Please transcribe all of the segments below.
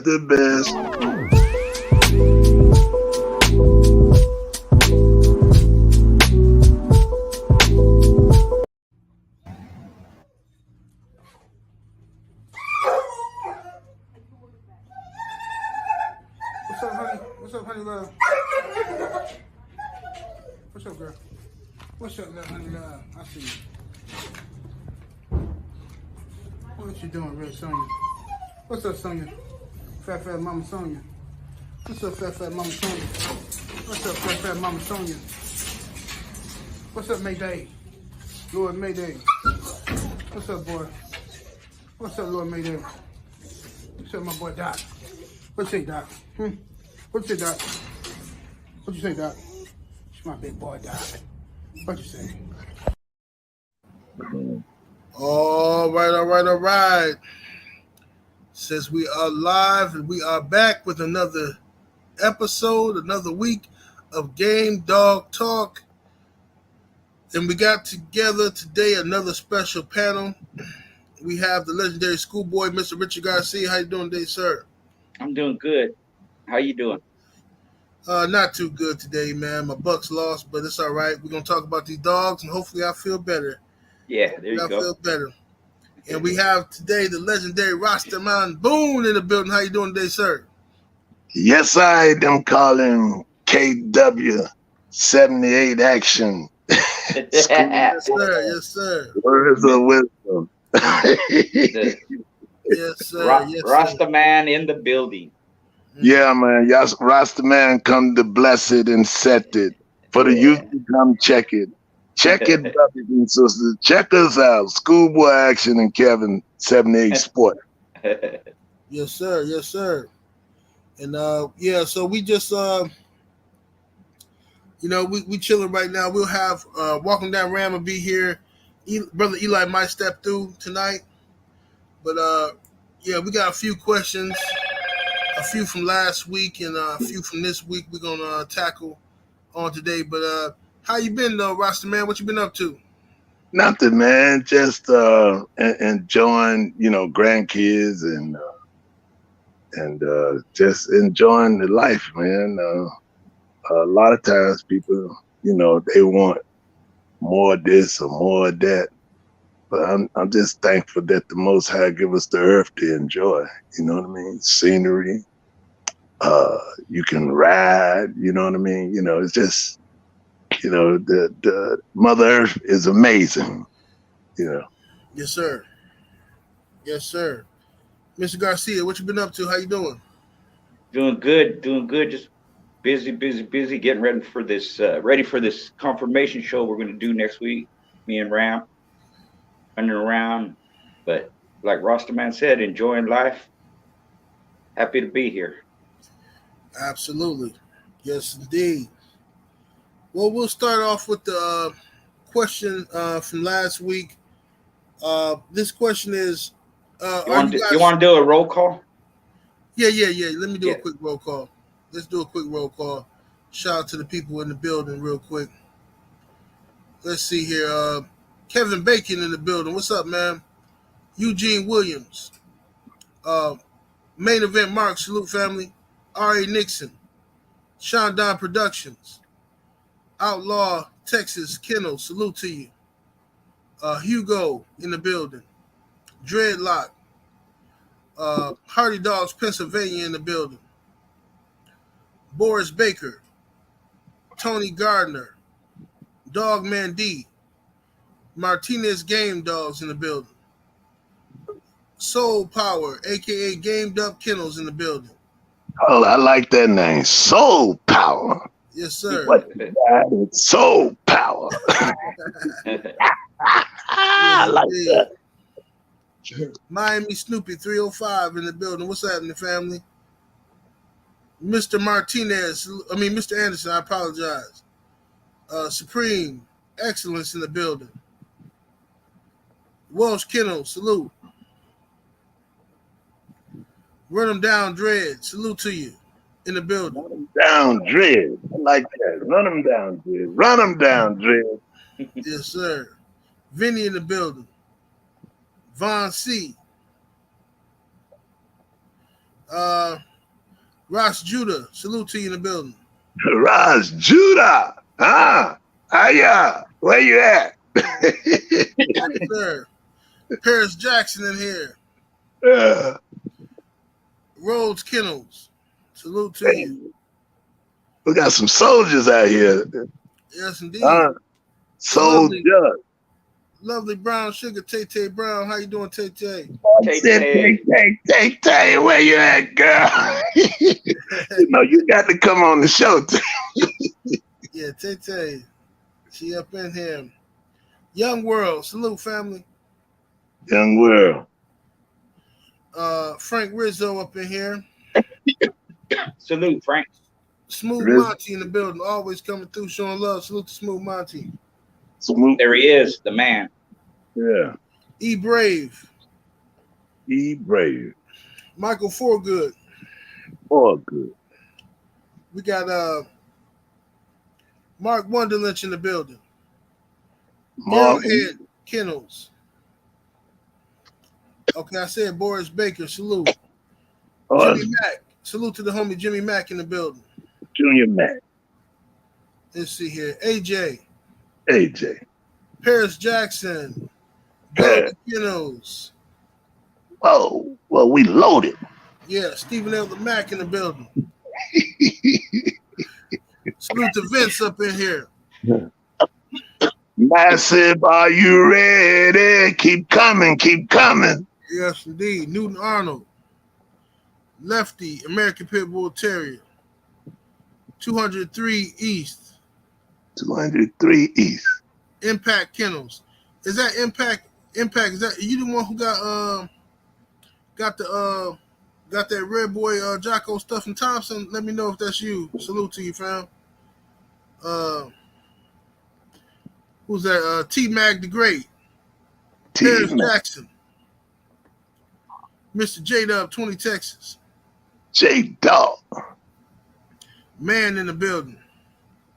The best. What's up, honey? What's up, honey love? What's up, girl? What's up, honey love? I see you. What you doing, Red Sonya? What's up, Sonya? Fat Mama Sonya. What's up, Fat Mama Sonya? What's up, Fat Mama Sonya? What's up, Mayday? Lord Mayday. What's up, boy? What's up, Lord Mayday? What's up, my boy Doc? What you say, Doc? What you say, Doc? What you say, Doc? It's my big boy, Doc. What you say? All right. Since we are live and we are back with another episode, another week of Game Dog Talk. And we got together today another special panel. We have the legendary schoolboy, Mr. Richard Garcia. How you doing today, sir? I'm doing good. How you doing? Not too good today, man. My Bucks lost, but it's all right. We're going to talk about these dogs, and hopefully I feel better. Yeah, there you go. I feel better. And we have today the legendary Rastaman Boone in the building. How you doing today, sir? Yes, I am calling KW 78 action. Yes, sir. Yes, sir. Words of wisdom. Yes, sir. Yes, Rastaman in the building. Yeah, man. Yes, Rastaman come to bless it and set it. For the youth to come check it. Check it, brothers and sisters. Check us out. Schoolboy Action and Kevin 78 Sport. Yes, sir. Yes, sir. And so we just we chilling right now. We'll have Walking Down Ram will be here. Brother Eli might step through tonight. But we got a few questions, a few from last week and a few from this week we're gonna tackle on today. But how you been though, Rasta man? What you been up to? Nothing, man. Just enjoying, grandkids and just enjoying the life, man. A lot of times people, they want more of this or more of that. But I'm just thankful that the Most High give us the earth to enjoy. You know what I mean? Scenery. You can ride. You know what I mean? It's just, the Mother Earth is amazing. Yes, sir. Yes, sir. Mr. Garcia, what you been up to? How you doing? Doing good. Just busy, getting ready for this confirmation show we're going to do next week. Me and Ram running around, but like Rastaman said, enjoying life. Happy to be here. Absolutely. Yes, indeed. Well, we'll start off with the question from last week. This question is, you want to do a roll call? Yeah. Let me do a quick roll call. Let's do a quick roll call. Shout out to the people in the building real quick. Let's see here. Kevin Bacon in the building. What's up, man? Eugene Williams. Main Event Mark, salute family. R.A. Nixon. Sean Don Productions. Outlaw, Texas, Kennel, salute to you. Hugo in the building. Dreadlock. Hardy Dogs, Pennsylvania in the building. Boris Baker. Tony Gardner. Dogman D. Martinez Game Dogs in the building. Soul Power, a.k.a. Gamed Up Kennels in the building. Oh, I like that name. Soul Power. Yes, sir. Soul Power. I like that. Miami Snoopy 305 in the building. What's happening, family? Mr. Anderson, I apologize. Supreme Excellence in the building. Welsh Kennel, salute. Run them down, Dread. Salute to you in the building. Run them down, Dread. I like that. Run them down, Dread. Run them down, Dread. Yes, sir. Vinny in the building. Von C. Ross Judah, salute to you in the building. Ross Judah. Hiya. Where you at? Yes, sir. Paris Jackson in here. Yeah. Rhodes Kennels, salute to you. We got some soldiers out here. Yes, indeed. Soldiers. Lovely brown sugar, Tay Brown. How you doing, Tay? Tay, where you at, girl? You know, you got to come on the show. Yeah, Tay. She up in here. Young World, salute, family. Young World. Frank Rizzo up in here. Salute, Frank. Smooth Monty in the building, always coming through, showing love. Salute to Smooth Monty. There he is, the man. Yeah. E Brave. Michael Forgood. We got Mark Wonderlynch in the building. Mark Kennels. Okay, I said Boris Baker. Salute. Jimmy Mack. Salute to the homie Jimmy Mack in the building. Junior Mack. Let's see here. AJ. Paris Jackson. Kennels. Oh, well, we loaded. Yeah, Stephen L. Mack in the building. Salute to Vince up in here. Massive, are you ready? Keep coming. Yes, indeed. Newton Arnold. Lefty, American Pit Bull Terrier. 203 East. 203 East. Impact Kennels. Is that Impact? Is that you the one who got that Red Boy JOCKO stuff in Thompson? Let me know if that's you. Salute to you, fam. Who's that? T Mag the Great. Paris Jackson. Mr. J-Dub, 20 Texas. J-Dub. Man in the building.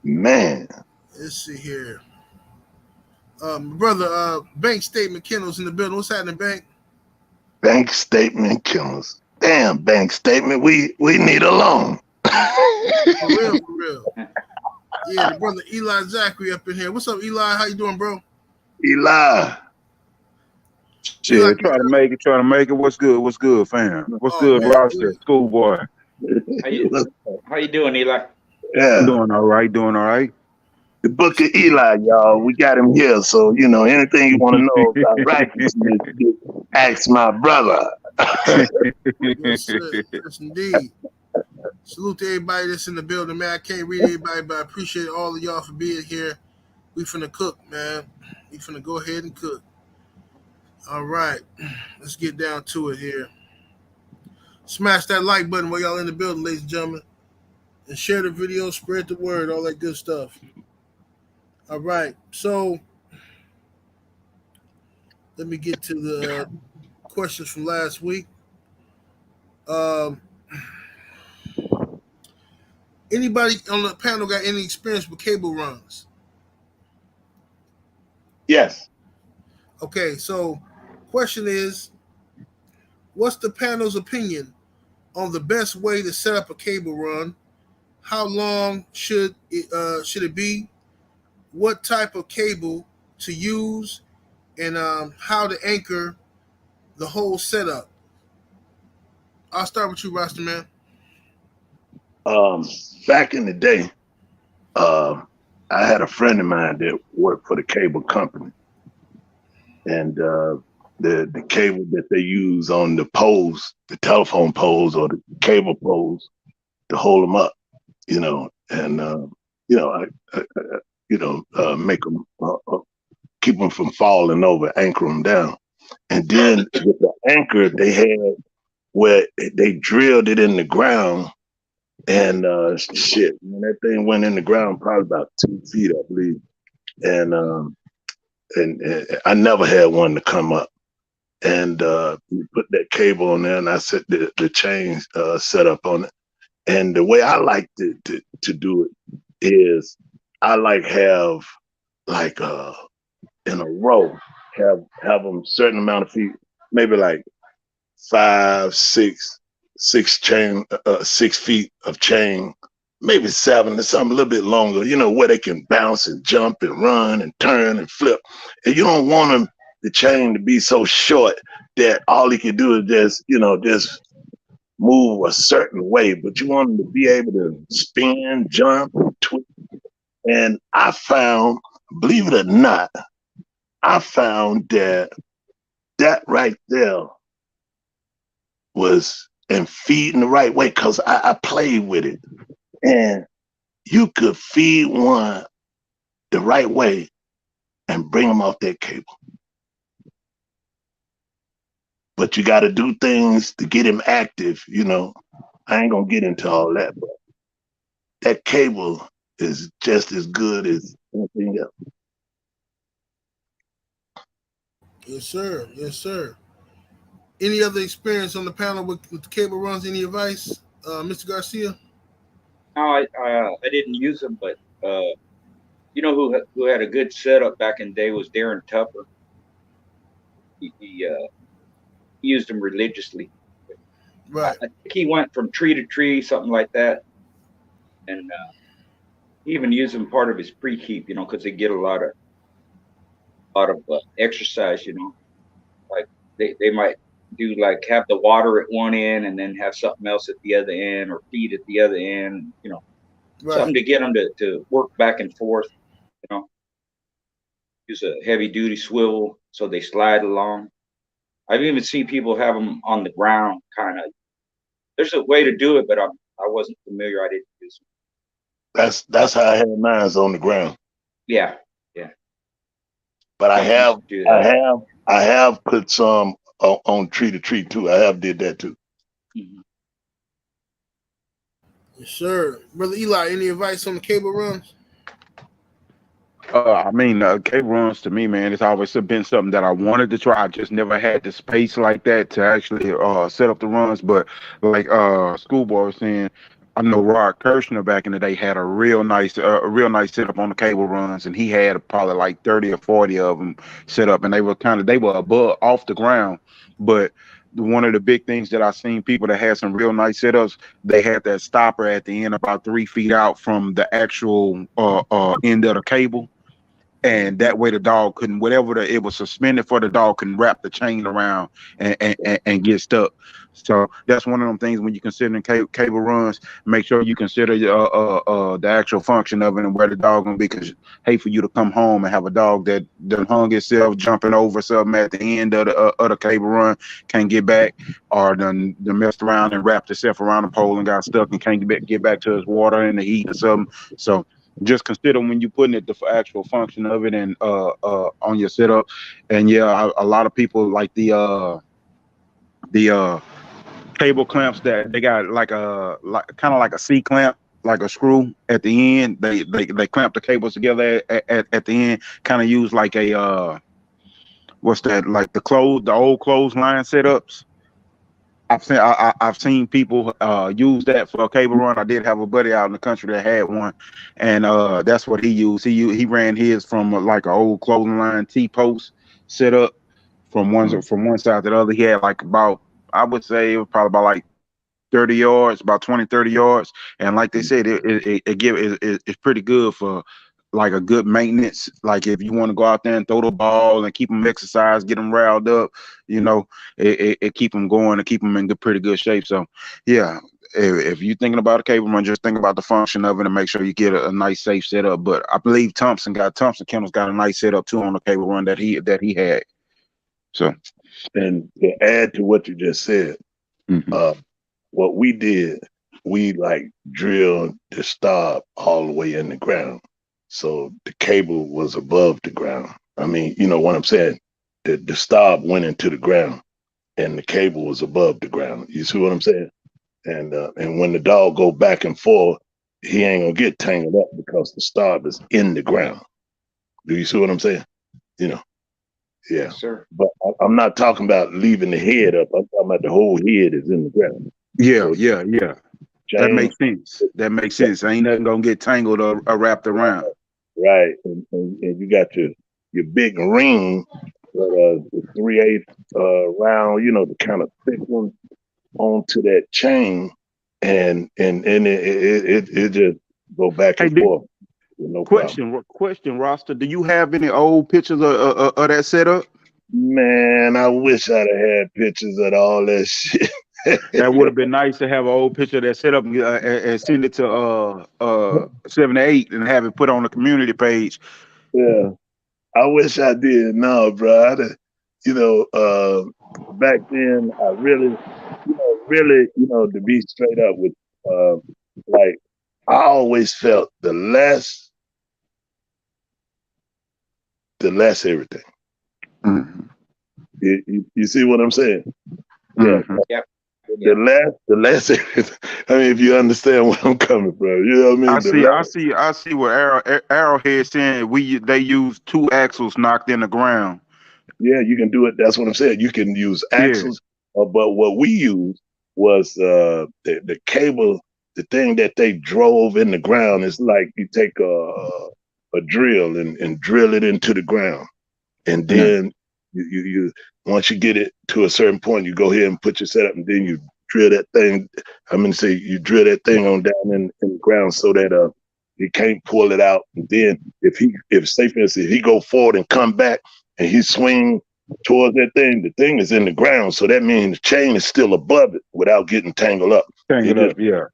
Man. Let's see here. My brother, Bank Statement Kennels in the building. What's happening, Bank? Bank Statement Kennels. Damn, Bank Statement. We need a loan. For real. Yeah, the brother Eli Zachary up in here. What's up, Eli? How you doing, bro? Eli. Shit, trying to make it. What's good, fam? What's good, Roster? Schoolboy. How you doing, Eli? Yeah. Doing all right. The Book of Eli, y'all. We got him here. So, you know, anything you want to know about righteousness, ask my brother. Yes, indeed. Salute to everybody that's in the building, man. I can't read everybody, but I appreciate all of y'all for being here. We finna cook, man. We finna go ahead and cook. All right. Let's get down to it here. Smash that like button while y'all in the building, ladies and gentlemen. And share the video, spread the word, all that good stuff. All right. So let me get to the questions from last week. Anybody on the panel got any experience with cable runs? Yes. Okay, so question is, what's the panel's opinion on the best way to set up a cable run? How long should it be? What type of cable to use? And how to anchor the whole setup? I'll start with you, Rasta man. Back in the day, I had a friend of mine that worked for the cable company, and the cable that they use on the poles, the telephone poles or the cable poles, to hold them up, you know, and make them keep them from falling over, anchor them down, and then with the anchor they had where they drilled it in the ground. And shit, when that thing went in the ground, probably about 2 feet, I believe. And I never had one to come up. And we put that cable on there, and I set the chain set up on it. And the way I like to do it is I have in a row, have them certain amount of feet, maybe like 5, 6, 6 feet of chain, maybe 7 or something a little bit longer, you know, where they can bounce and jump and run and turn and flip. And you don't want them, the chain, to be so short that all he can do is just, you know, just move a certain way, but you want them to be able to spin, jump, twist. And I found, believe it or not, I found that right there was and feeding the right way, because I played with it. And you could feed one the right way and bring them off that cable. But you got to do things to get him active, you know. I ain't going to get into all that, but that cable is just as good as anything else. Yes, sir. Yes, sir. Any other experience on the panel with the cable runs? Any advice, Mr. Garcia? No, I didn't use them, but you know who had a good setup back in the day was Darren Tupper. He used them religiously. Right. I think he went from tree to tree, something like that, and he even used them part of his pre-keep, you know, because they get a lot of exercise, you know, like they might do like have the water at one end and then have something else at the other end, or feed at the other end, you know, right. Something to get them to work back and forth, you know. Use a heavy duty swivel so they slide along. I've even seen people have them on the ground, kind of. There's a way to do it, but I wasn't familiar. I didn't use them. That's how I had mine on the ground. Yeah. But I have put some on tree to tree too. I have did that too. Mm-hmm. Yes, sir. Brother Eli, any advice on the cable runs? I mean, cable runs to me, man, it's always been something that I wanted to try. I just never had the space like that to actually set up the runs. But like Schoolboy was saying, I know Rod Kirshner back in the day had a real nice setup on the cable runs, and he had probably like 30 or 40 of them set up, and they were above off the ground. But one of the big things that I've seen people that had some real nice setups, they had that stopper at the end about 3 feet out from the actual end of the cable. And that way the dog couldn't, it was suspended for, the dog couldn't wrap the chain around and get stuck. So that's one of them things when you consider cable runs, make sure you consider the actual function of it and where the dog gonna be, because hate for you to come home and have a dog that hung itself jumping over something at the end of the cable run, can't get back, or done messed around and wrapped itself around the pole and got stuck and can't get back to his water in the heat or something. So just consider when you're putting it the actual function of it and on your setup. And yeah, a lot of people like the cable clamps that they got like kind of like a C clamp, like a screw at the end. They clamp the cables together at the end, kind of use like a what's that, like the old clothesline setups. I've seen people use that for a cable run. I did have a buddy out in the country that had one, and that's what he used. He ran his from like an old clothesline T-post setup from one side to the other. He had like about, I would say it was probably about like 30 yards, about 20, 30 yards. And like they said, it's pretty good for like a good maintenance. Like if you want to go out there and throw the ball and keep them exercised, get them riled up, you know, it keep them going and keep them in pretty good shape. So yeah, if you're thinking about a cable run, just think about the function of it and make sure you get a nice safe setup. But I believe Thompson Kennels got a nice setup too on the cable run that he had. So, and to add to what you just said, what we did, we like drilled the stop all the way in the ground. So the cable was above the ground. I mean, you know what I'm saying? The stop went into the ground and the cable was above the ground. You see what I'm saying? And when the dog go back and forth, he ain't gonna get tangled up because the stop is in the ground. Do you see what I'm saying? You know? Yeah. Yes, sir. But I'm not talking about leaving the head up. I'm talking about the whole head is in the ground. Yeah, so, yeah. That makes sense. Ain't nothing gonna get tangled or wrapped around. Right, and you got your big ring, the 3/8 round, you know, the kind of thick one. onto that chain, and it just go back Hey, and forth with no problem. question, Roster. Do you have any old pictures of that setup? Man, I wish I'd have had pictures of all that shit. That would have been nice to have an old picture of that setup and send it to 7 to 8 and have it put on the community page. Yeah, I wish I did. No, bro. You know, back then, I really, to be straight up with, uh, like, I always felt the less everything. Mm-hmm. You see what I'm saying? Yeah. Mm-hmm. Yep. The less everything. I mean, if you understand where I'm coming from, you know what I mean? I see what Arrowhead saying. They use 2 axles knocked in the ground. Yeah, you can do it. That's what I'm saying. You can use Yeah. axles, but what we used was the cable. The thing that they drove in the ground is like you take a drill and drill it into the ground, and then you once you get it to a certain point, you go ahead and put your setup, and then you drill that thing. Say you drill that thing on down in the ground so that he can't pull it out. And then if say for instance, he go forward and come back and he swing towards that thing, the thing is in the ground, so that means the chain is still above it without getting tangled up. Yeah.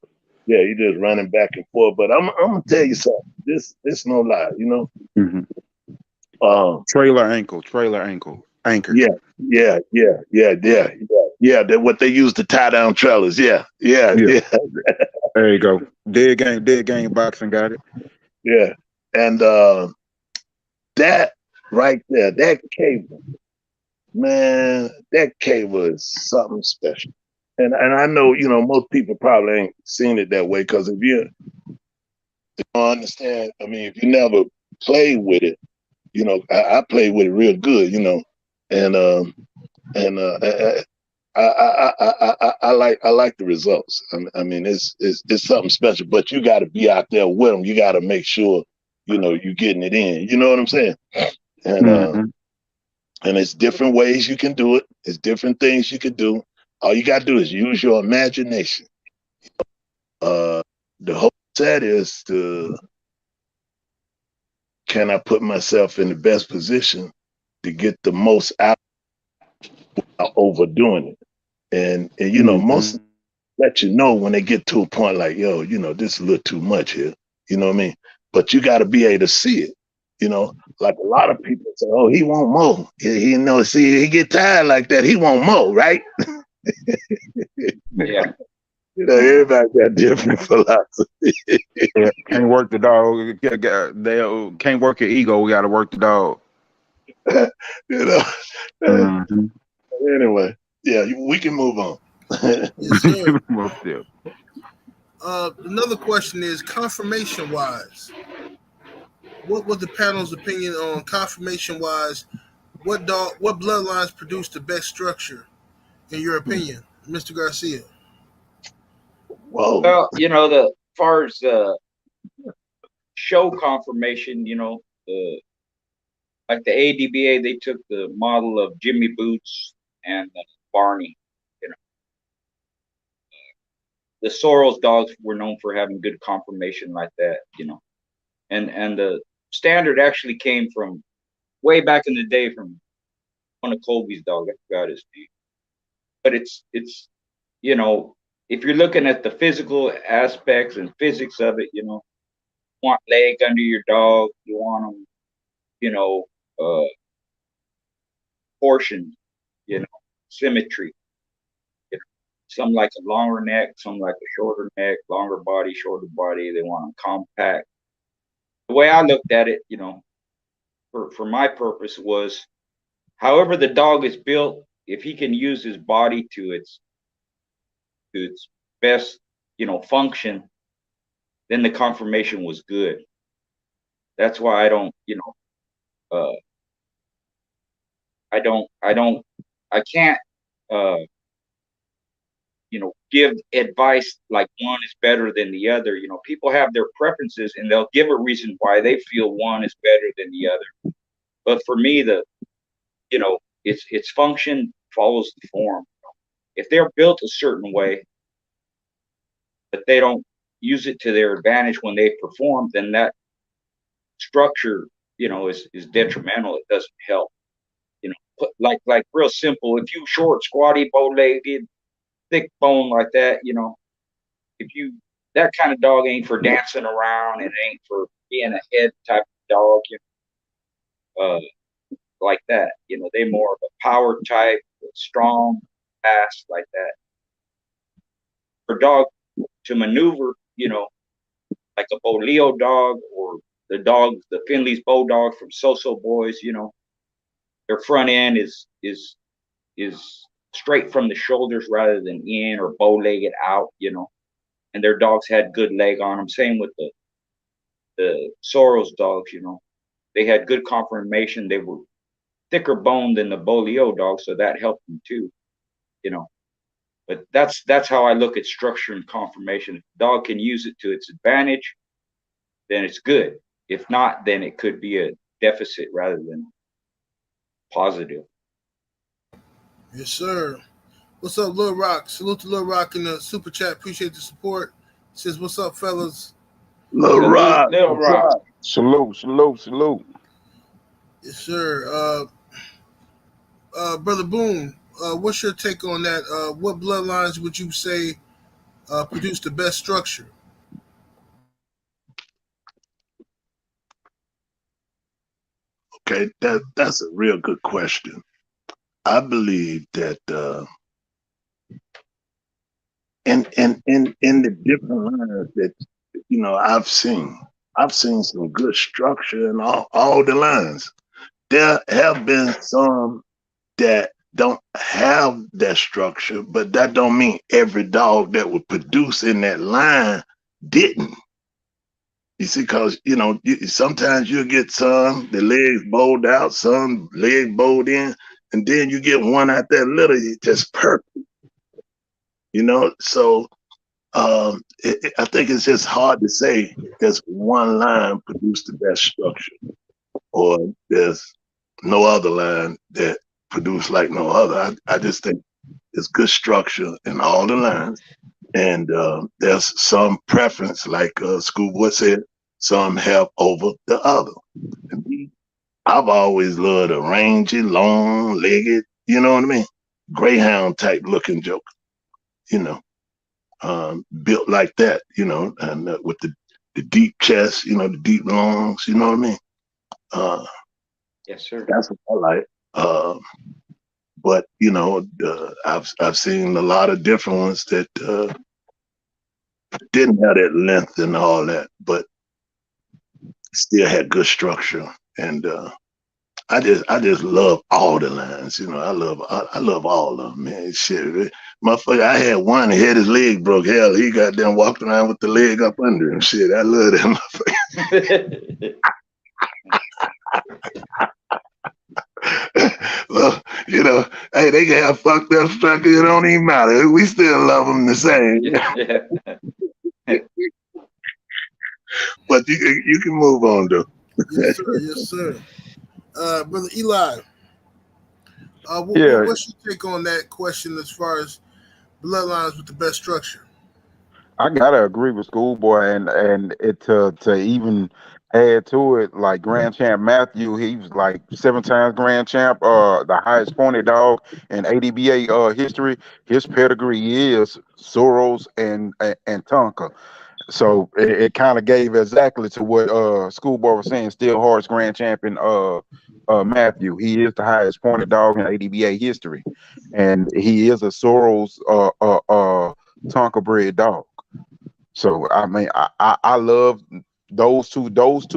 Yeah, he just running back and forth. But I'm gonna tell you something. This no lie, you know. Mm-hmm. Trailer anchor. Yeah. That what they use to tie down trailers. Yeah. There you go. Dead game boxing got it. Yeah, and that right there, that cable, man, that cable is something special. And I know, most people probably ain't seen it that way, because if you don't understand, if you never played with it, I played with it real good, and I like the results. It's something special, but you got to be out there with them. You got to make sure, you're getting it in. You know what I'm saying? And and it's different ways you can do it. It's different things you can do. All you got to do is use your imagination. The whole set is can I put myself in the best position to get the most out without overdoing it? And most let you know when they get to a point like, yo, this is a little too much here. You know what I mean? But you got to be able to see it. Like a lot of people say, oh, he won't mow. He get tired like that. He won't mow, right? Yeah. Everybody got different philosophy. Can't work the dog. They can't work your ego. We got to work the dog. Anyway, yeah, we can move on. Yes, sir. Another question is conformation wise. What was the panel's opinion on conformation wise? What bloodlines produce the best structure, in your opinion, Mr. Garcia? Whoa. Well, as far as show conformation, like the ADBA, they took the model of Jimmy Boots and Barney. The Soros dogs were known for having good conformation like that, and the standard actually came from way back in the day from one of Colby's dogs. I forgot his name, but it's if you're looking at the physical aspects and physics of it, you want leg under your dog, you want them, portion, symmetry. Some like a longer neck, some like a shorter neck, longer body, shorter body. They want them compact. The way I looked at it, for my purpose was, however the dog is built, if he can use his body to its best, function, then the conformation was good. That's why I don't, I can't, give advice like one is better than the other. People have their preferences and they'll give a reason why they feel one is better than the other. But for me, its function follows the form. if they're built a certain way, but they don't use it to their advantage when they perform, then that structure, you know, is detrimental. It doesn't help. You know, like real simple. If you short, squatty, bow-legged, thick bone like that, you know, if you that kind of dog ain't for dancing around. It ain't for being a head type of dog. You know, like that. You know, they more of a power type, strong, fast like that. For dog to maneuver, you know, like a Bolio dog or the Finley's Bulldog from So-So Boys, you know, their front end is straight from the shoulders rather than in or bow-legged out, you know, and their dogs had good leg on them. Same with the Soros dogs, you know, they had good conformation. They were thicker boned than the Bolio dogs, so that helped them too, you know. But that's how I look at structure and conformation. If the dog can use it to its advantage, then it's good. If not, then it could be a deficit rather than positive. Yes, sir. What's up, Lil Rock? Salute to Lil Rock in the super chat. Appreciate the support. Says, what's up, fellas? Lil Rock. Lil Rock. Salute. Yes, sir. Brother Boone, what's your take on that? What bloodlines would you say produce the best structure? Okay, that's a real good question. I believe that in the different lines that you know I've seen some good structure in all the lines. There have been some that don't have that structure, but that don't mean every dog that would produce in that line didn't. You see, because you know sometimes you'll get some the legs bowed out, some legs bowed in, and then you get one out there literally just perfect. You know, so I think it's just hard to say there's one line produced the best structure, or there's no other line that produced like no other. I just think there's good structure in all the lines, and there's some preference, like Schoolboy said, some have over the other. And I've always loved a rangy, long-legged, you know what I mean, greyhound type looking joker, you know. Built like that, you know, and with the deep chest, you know, the deep lungs, you know what I mean? Yes, sir. That's what I like. But you know, I've seen a lot of different ones that didn't have that length and all that, but still had good structure. And I just love all the lines, you know. I love all of them, man. Shit, motherfucker, I had one that had his leg broke. Hell, he got them walked around with the leg up under him. Shit, I love that motherfucker. Well, you know, hey, they can have fucked up structure. It don't even matter. We still love them the same. Yeah. But you can move on, though. Yes, sir. Yes, sir. Brother Eli, what's your take on that question as far as bloodlines with the best structure? I gotta agree with Schoolboy, and it to even add to it, like Grand Champ Matthew, he was like 7 times Grand Champ, the highest pointed dog in ADBA history. His pedigree is Soros and Tonka. So it kind of gave exactly to what Schoolboy was saying. Still Hard's Grand Champion Matthew. He is the highest pointed dog in ADBA history, and he is a Soros Tonka bred dog. So I mean, I love those two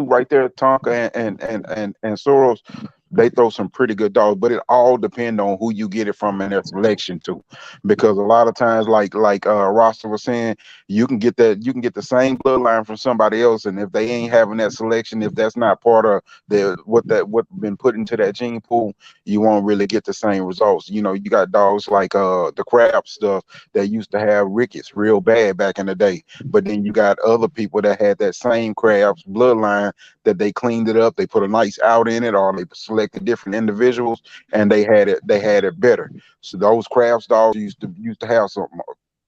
right there, Tonka and Soros. They throw some pretty good dogs, but it all depends on who you get it from in their selection too. Because a lot of times, like Rasta was saying, you can get the same bloodline from somebody else, and if they ain't having that selection, if that's not part of what been put into that gene pool, you won't really get the same results. You know, you got dogs like the crab stuff that used to have rickets real bad back in the day, but then you got other people that had that same crabs bloodline that they cleaned it up, they put a nice out in it, or they selected different individuals, and they had it better. So those crafts dogs used to have some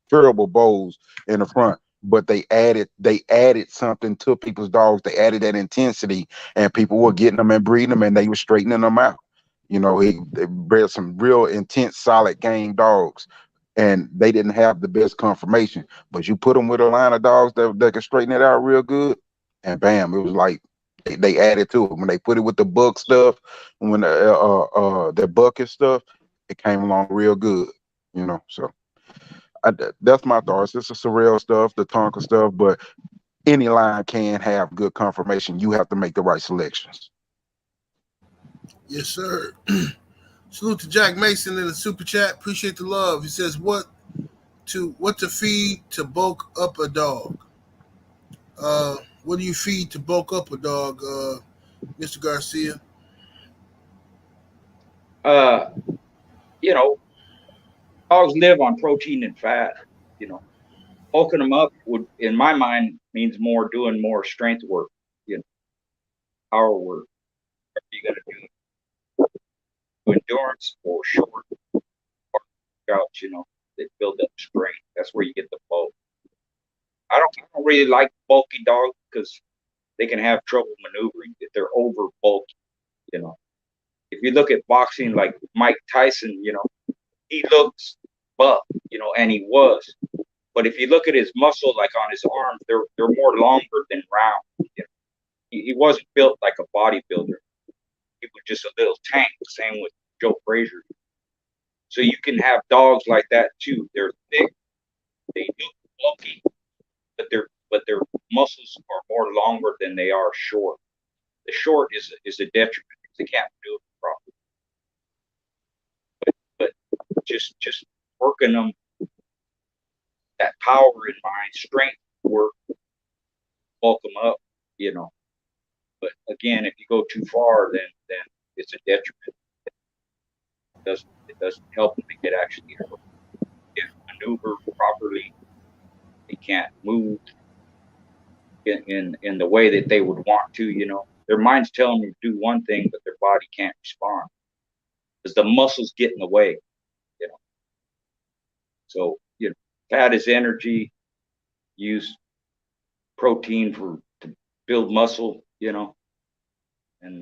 terrible bows in the front, but they added something to people's dogs. They added that intensity, and people were getting them and breeding them, and they were straightening them out. You know, they bred some real intense, solid game dogs, and they didn't have the best conformation. But you put them with a line of dogs that can straighten it out real good, and bam, it was like they added to it when they put it with the buck stuff, when the bucket stuff, it came along real good. You know, so that's my thoughts. It's the surreal stuff, the Tonka stuff, but any line can have good conformation. You have to make the right selections. Yes, sir. Salute to Jack Mason in the super chat. Appreciate the love. He says, what to feed to bulk up a dog? What do you feed to bulk up a dog, Mr. Garcia? You know, dogs live on protein and fat. You know, bulking them up would, in my mind, means doing more strength work. You know, power work. Whatever you got to do. Endurance or short workouts, you know, that build up strength. That's where you get the bulk. I don't really like bulky dogs because they can have trouble maneuvering if they're over bulky. You know, if you look at boxing, like Mike Tyson, you know, he looks buff, you know, and he was. But if you look at his muscle, like on his arms, they're more longer than round. You know? He wasn't built like a bodybuilder. He was just a little tank. Same with Joe Frazier. So you can have dogs like that too. They're thick, they look bulky, but their muscles are more longer than they are short. The short is a detriment because they can't do it properly. But just working them, that power in mind, strength work, bulk them up, you know. But again, if you go too far, then it's a detriment. It doesn't help them to get actually hurt. They can't maneuver properly. They can't move in the way that they would want to. You know, their mind's telling them to do one thing, but their body can't respond because the muscles get in the way. You know, so you know, fat is energy. Use protein to build muscle. You know, and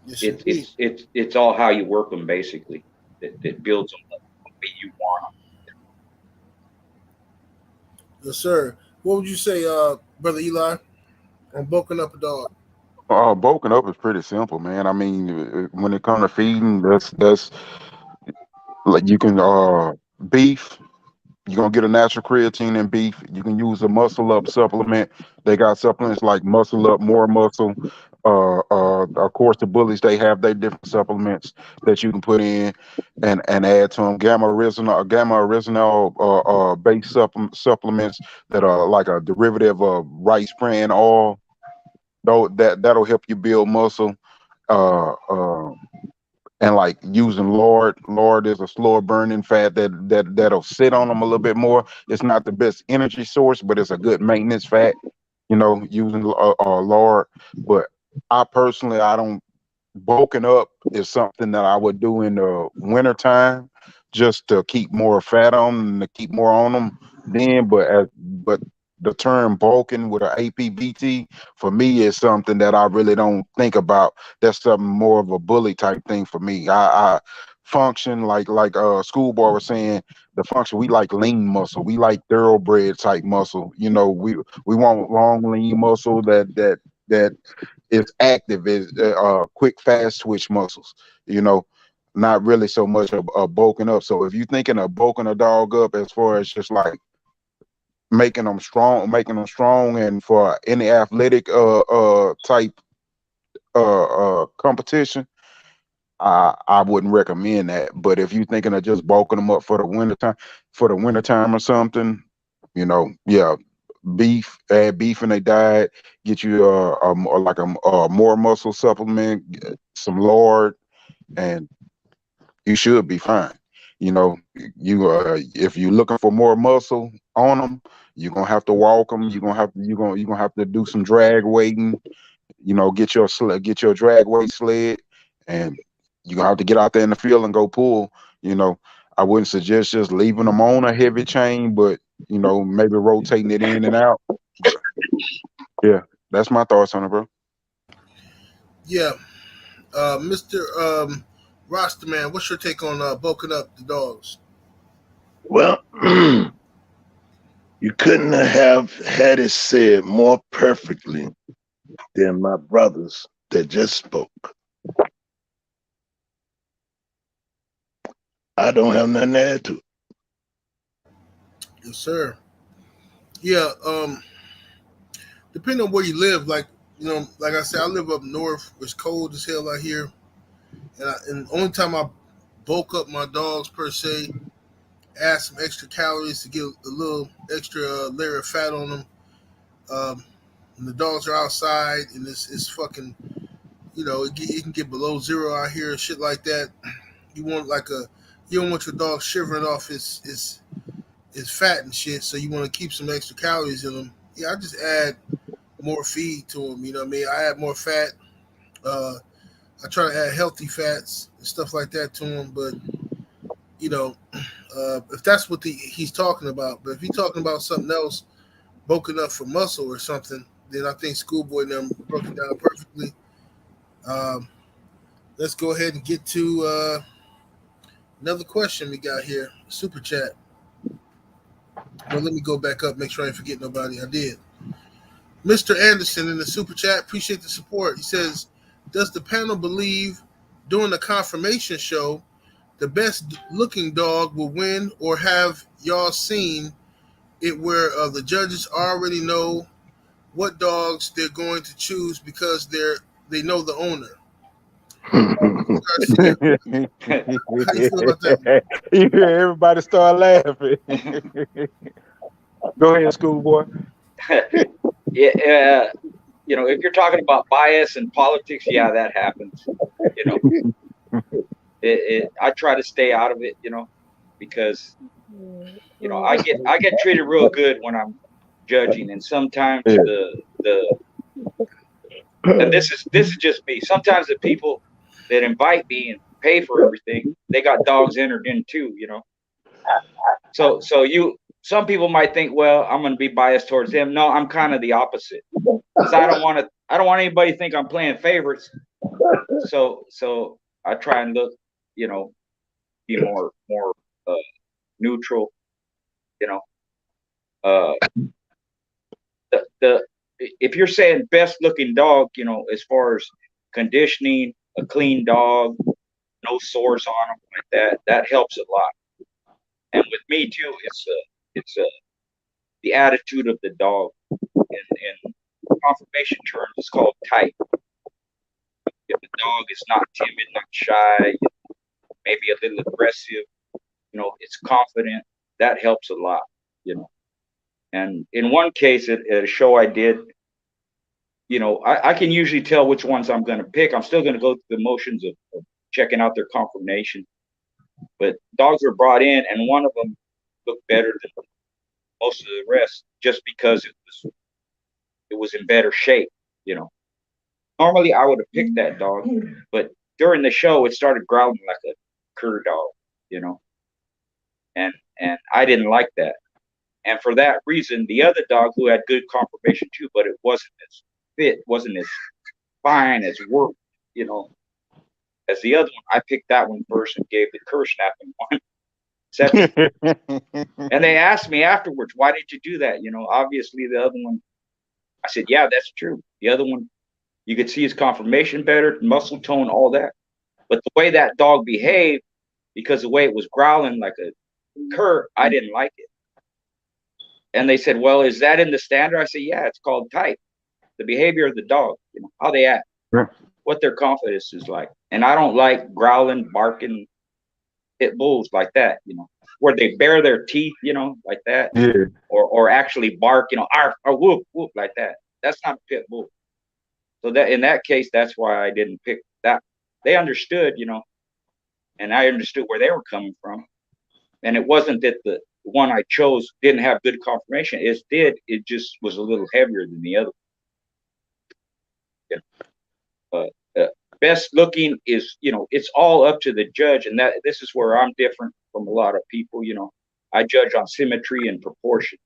yes, it's all how you work them basically that builds them the way you want them. Yes, sir. What would you say, Brother Eli, on bulking up a dog? Bulking up is pretty simple, man. I mean, when it comes to feeding, that's like you can beef. You're gonna get a natural creatine in beef. You can use a muscle up supplement. They got supplements like muscle up, more muscle. Of course, the bullies, they have their different supplements that you can put in and add to them. Gamma oryzanol based supplements that are like a derivative of rice bran oil. Though that'll help you build muscle. Uh, uh, and like using lard is a slower burning fat that'll sit on them a little bit more. It's not the best energy source, but it's a good maintenance fat, you know, using lard. But I personally, I don't, bulking up is something that I would do in the winter time just to keep more fat on them and to keep more on them then. But the term bulking with an APBT for me is something that I really don't think about. That's something more of a bully type thing for me. I function like Schoolboy was saying, the function, we like lean muscle, we like thoroughbred type muscle. You know, we want long lean muscle that is active, is quick fast twitch muscles. You know, not really so much of bulking up. So if you're thinking of bulking a dog up as far as just like making them strong, and for any athletic type competition, I wouldn't recommend that. But if you're thinking of just bulking them up for the wintertime or something, you know, yeah, add beef in their diet, get you a more muscle supplement, some lard, and you should be fine. You know, you if you're looking for more muscle on them, you're gonna have to walk them. You're gonna have to do some drag weighting. You know, get your drag weight sled, and you're gonna have to get out there in the field and go pull. You know, I wouldn't suggest just leaving them on a heavy chain, but you know, maybe rotating it in and out. But yeah, that's my thoughts on it, bro. Yeah, Mr. Roster Man, what's your take on bulking up the dogs? Well, you couldn't have had it said more perfectly than my brothers that just spoke. I don't have nothing to add to it. Yes, sir. Yeah, depending on where you live, like like I said, I live up north. It's cold as hell out here, and the only time I bulk up my dogs per se, add some extra calories to get a little extra layer of fat on them. When the dogs are outside and it's fucking, it can get below zero out here and shit like that. You want you don't want your dog shivering off his fat and shit, so you want to keep some extra calories in them. Yeah, I just add more feed to them. You know what I mean? I add more fat. I try to add healthy fats and stuff like that to them. But if that's what he's talking about, but if he's talking about something else, bulking up for muscle or something, then I think Schoolboy and them broke it down perfectly. Let's go ahead and get to another question we got here. Super chat. Well, let me go back up, make sure I ain't forget nobody. I did. Mr. Anderson in the super chat, appreciate the support. He says, does the panel believe during the confirmation show the best looking dog will win, or have y'all seen it where the judges already know what dogs they're going to choose because they know the owner? Garcia, how you feel about that? You hear everybody start laughing. Go ahead, schoolboy. Yeah, if you're talking about bias in politics, yeah, that happens. I try to stay out of it, because I get treated real good when I'm judging, and sometimes and this is just me. Sometimes the people that invite me and pay for everything, they got dogs entered in too, So some people might think, well, I'm going to be biased towards them. No, I'm kind of the opposite, because I don't want anybody to think I'm playing favorites. So I try and look, be more neutral. If you're saying best looking dog, as far as conditioning, a clean dog, no sores on them, like that helps a lot. And with me too, it's the attitude of the dog. In confirmation terms, it's called tight. If the dog is not timid, not shy, maybe a little aggressive, it's confident, that helps a lot, And in one case at a show I did, I can usually tell which ones I'm going to pick. I'm still going to go through the motions of checking out their confirmation. But dogs were brought in, and one of them looked better than most of the rest just because it was in better shape, Normally I would have picked that dog, but during the show it started growling like a cur dog, and I didn't like that. And for that reason, the other dog who had good confirmation too, but it wasn't as fit, wasn't as fine as work, as the other one. I picked that one first and gave the cur snapping one second. And they asked me afterwards, why did you do that? Obviously the other one, I said, yeah, that's true. The other one, you could see his confirmation better, muscle tone, all that. But the way that dog behaved, because the way it was growling like a cur, I didn't like it. And they said, well, is that in the standard? I said, yeah, it's called type. The behavior of the dog, how they act, what their confidence is like. And I don't like growling, barking pit bulls like that, where they bare their teeth, like that. Yeah. Or actually bark, arf, or whoop, whoop, like that. That's not a pit bull. So that in that case, that's why I didn't pick that. They understood, and I understood where they were coming from. And it wasn't that the one I chose didn't have good conformation. It did. It just was a little heavier than the other. Best looking is, it's all up to the judge. And that this is where I'm different from a lot of people. I judge on symmetry and proportion,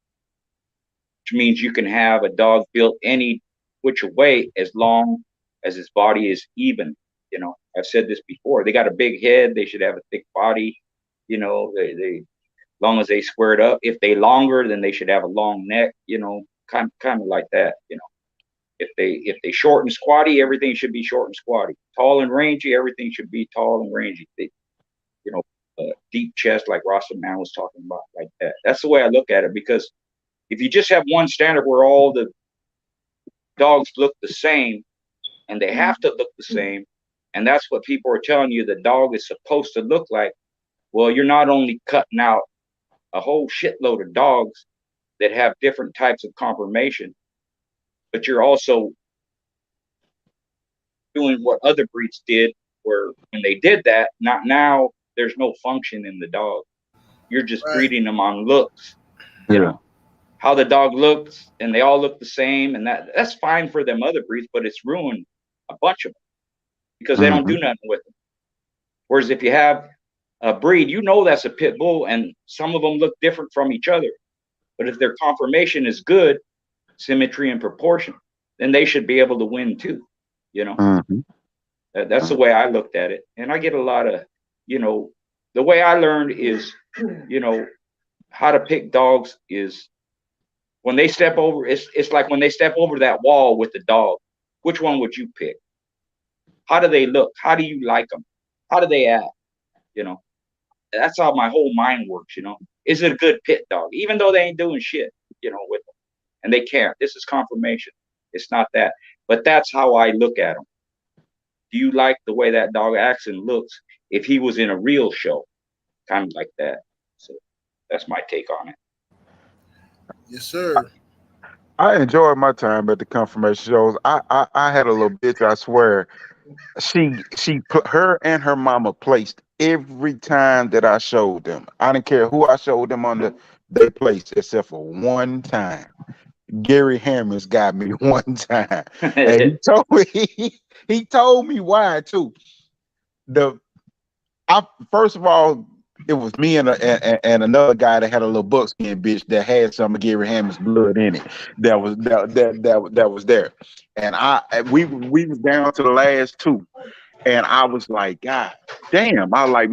which means you can have a dog built any which way as long as his body is even. I've said this before. They got a big head. They should have a thick body. They long as they square it up. If they longer, then they should have a long neck. Kind of like that. If they short and squatty, everything should be short and squatty. Tall and rangy, everything should be tall and rangy. Deep chest, like Rasta Man was talking about, like that. That's the way I look at it, because if you just have one standard where all the dogs look the same, and they have to look the same, and that's what people are telling you the dog is supposed to look like, well, you're not only cutting out a whole shitload of dogs that have different types of conformation, but you're also doing what other breeds did, where when they did that, not now, there's no function in the dog. You're just breeding them on looks. How the dog looks, and they all look the same, and that's fine for them other breeds, but it's ruined a bunch of them because they don't do nothing with them. Whereas if you have a breed, that's a pit bull, and some of them look different from each other. But if their conformation is good, symmetry and proportion, then they should be able to win too. That's the way I looked at it. And I get a lot of, the way I learned is, how to pick dogs is when they step over, it's like when they step over that wall with the dog, which one would you pick? How do they look? How do you like them? How do they act? That's how my whole mind works. Is it a good pit dog? Even though they ain't doing shit, with them, and they can't. This is confirmation. It's not that. But that's how I look at them. Do you like the way that dog acts and looks if he was in a real show? Kind of like that. So that's my take on it. Yes, sir. I enjoyed my time at the confirmation shows. I had a little bitch, I swear. She put her and her mama placed every time that I showed them. I didn't care who I showed them under, they placed except for one time. Gary Hammond's got me one time. And he told me why too. First of all, it was me and another guy that had a little buckskin bitch that had some of Gary Hammond's blood in it. That was there. And we was down to the last two. And I was like, God damn. I like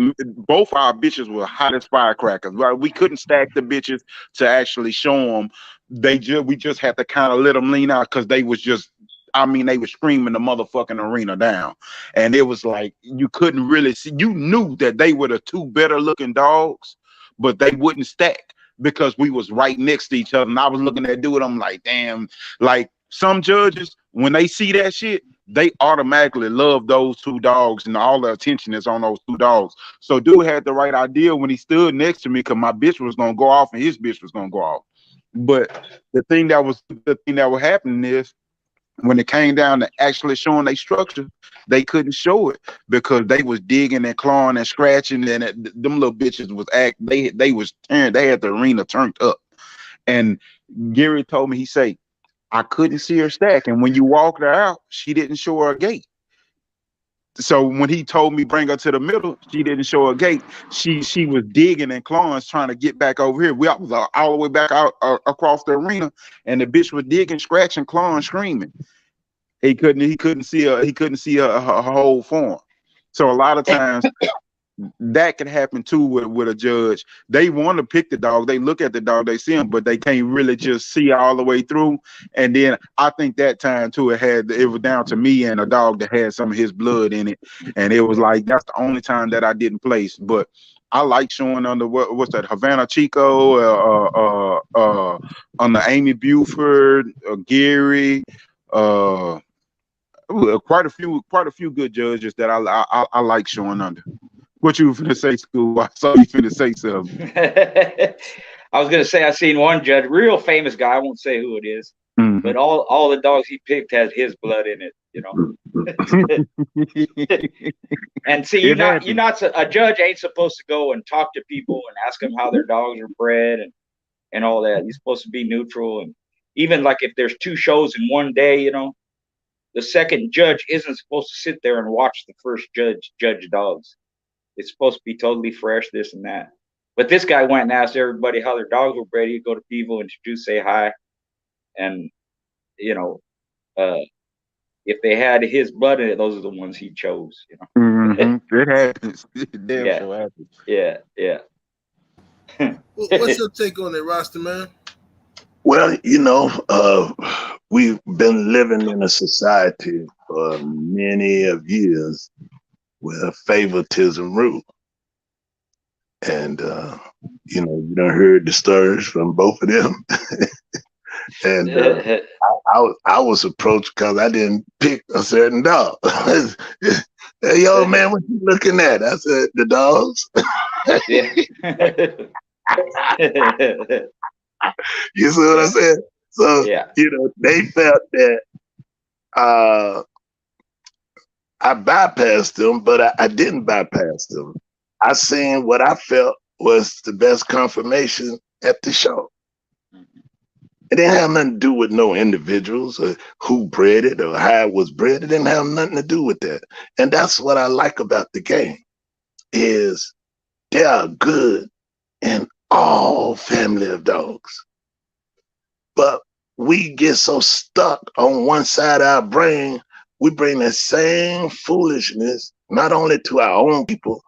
both our bitches were hot as firecrackers. Right? We couldn't stack the bitches to actually show them. We just had to kind of let them lean out because they was just, they were screaming the motherfucking arena down. And it was like, you couldn't really see. You knew that they were the two better looking dogs, but they wouldn't stack because we was right next to each other. And I was looking at dude, I'm like, damn, like some judges, when they see that shit, they automatically love those two dogs and all the attention is on those two dogs. So dude had the right idea when he stood next to me because my bitch was going to go off and his bitch was going to go off. But the thing that was happening is when it came down to actually showing their structure, they couldn't show it because they was digging and clawing and scratching, and them little bitches was they was tearing. They had the arena turned up. And Gary told me, he said, I couldn't see her stack, and when you walked her out, she didn't show her gait. So when he told me bring her to the middle, she didn't show her gait. She was digging and clawing, trying to get back over here. We was all the way back out across the arena, and the bitch was digging, scratching, clawing, screaming. He couldn't see her whole form. So a lot of times that can happen too with a judge. They want to pick the dog, they look at the dog, they see him, but they can't really just see all the way through. And then I think that time too, it was down to me and a dog that had some of his blood in it, and it was like that's the only time that I didn't place. But I like showing under what's that, Havana Chico, under Amy Buford, Gary, quite a few good judges that I like showing under. What you finna say, School? I saw you finna say something. I was gonna say I seen one judge, real famous guy. I won't say who it is, but all the dogs he picked had his blood in it. you know. And see, a judge ain't supposed to go and talk to people and ask them how their dogs are bred and all that. You're supposed to be neutral. And even like if there's 2 shows in one day, you know, the second judge isn't supposed to sit there and watch the first judge dogs. It's supposed to be totally fresh, this and that. But this guy went and asked everybody how their dogs were bred. He'd go to people, introduce, say hi. And, you know, if they had his blood in it, those are the ones he chose, you know. Mm-hmm. It happens. It damn sure happens. Yeah, yeah. What's your take on it, Rasta man? Well, you know, we've been living in a society for many of years where favoritism rules. And, you know, you done heard the stories from both of them. And I was approached because I didn't pick a certain dog. Hey, yo, man, what you looking at? I said, the dogs. You see what I said? So, you know, they felt that I bypassed them, but I didn't bypass them. I seen what I felt was the best confirmation at the show. It didn't have nothing to do with no individuals or who bred it or how it was bred. It didn't have nothing to do with that. And that's what I like about the game, is they are good in all family of dogs. But we get so stuck on one side of our brain, we bring the same foolishness, not only to our own people,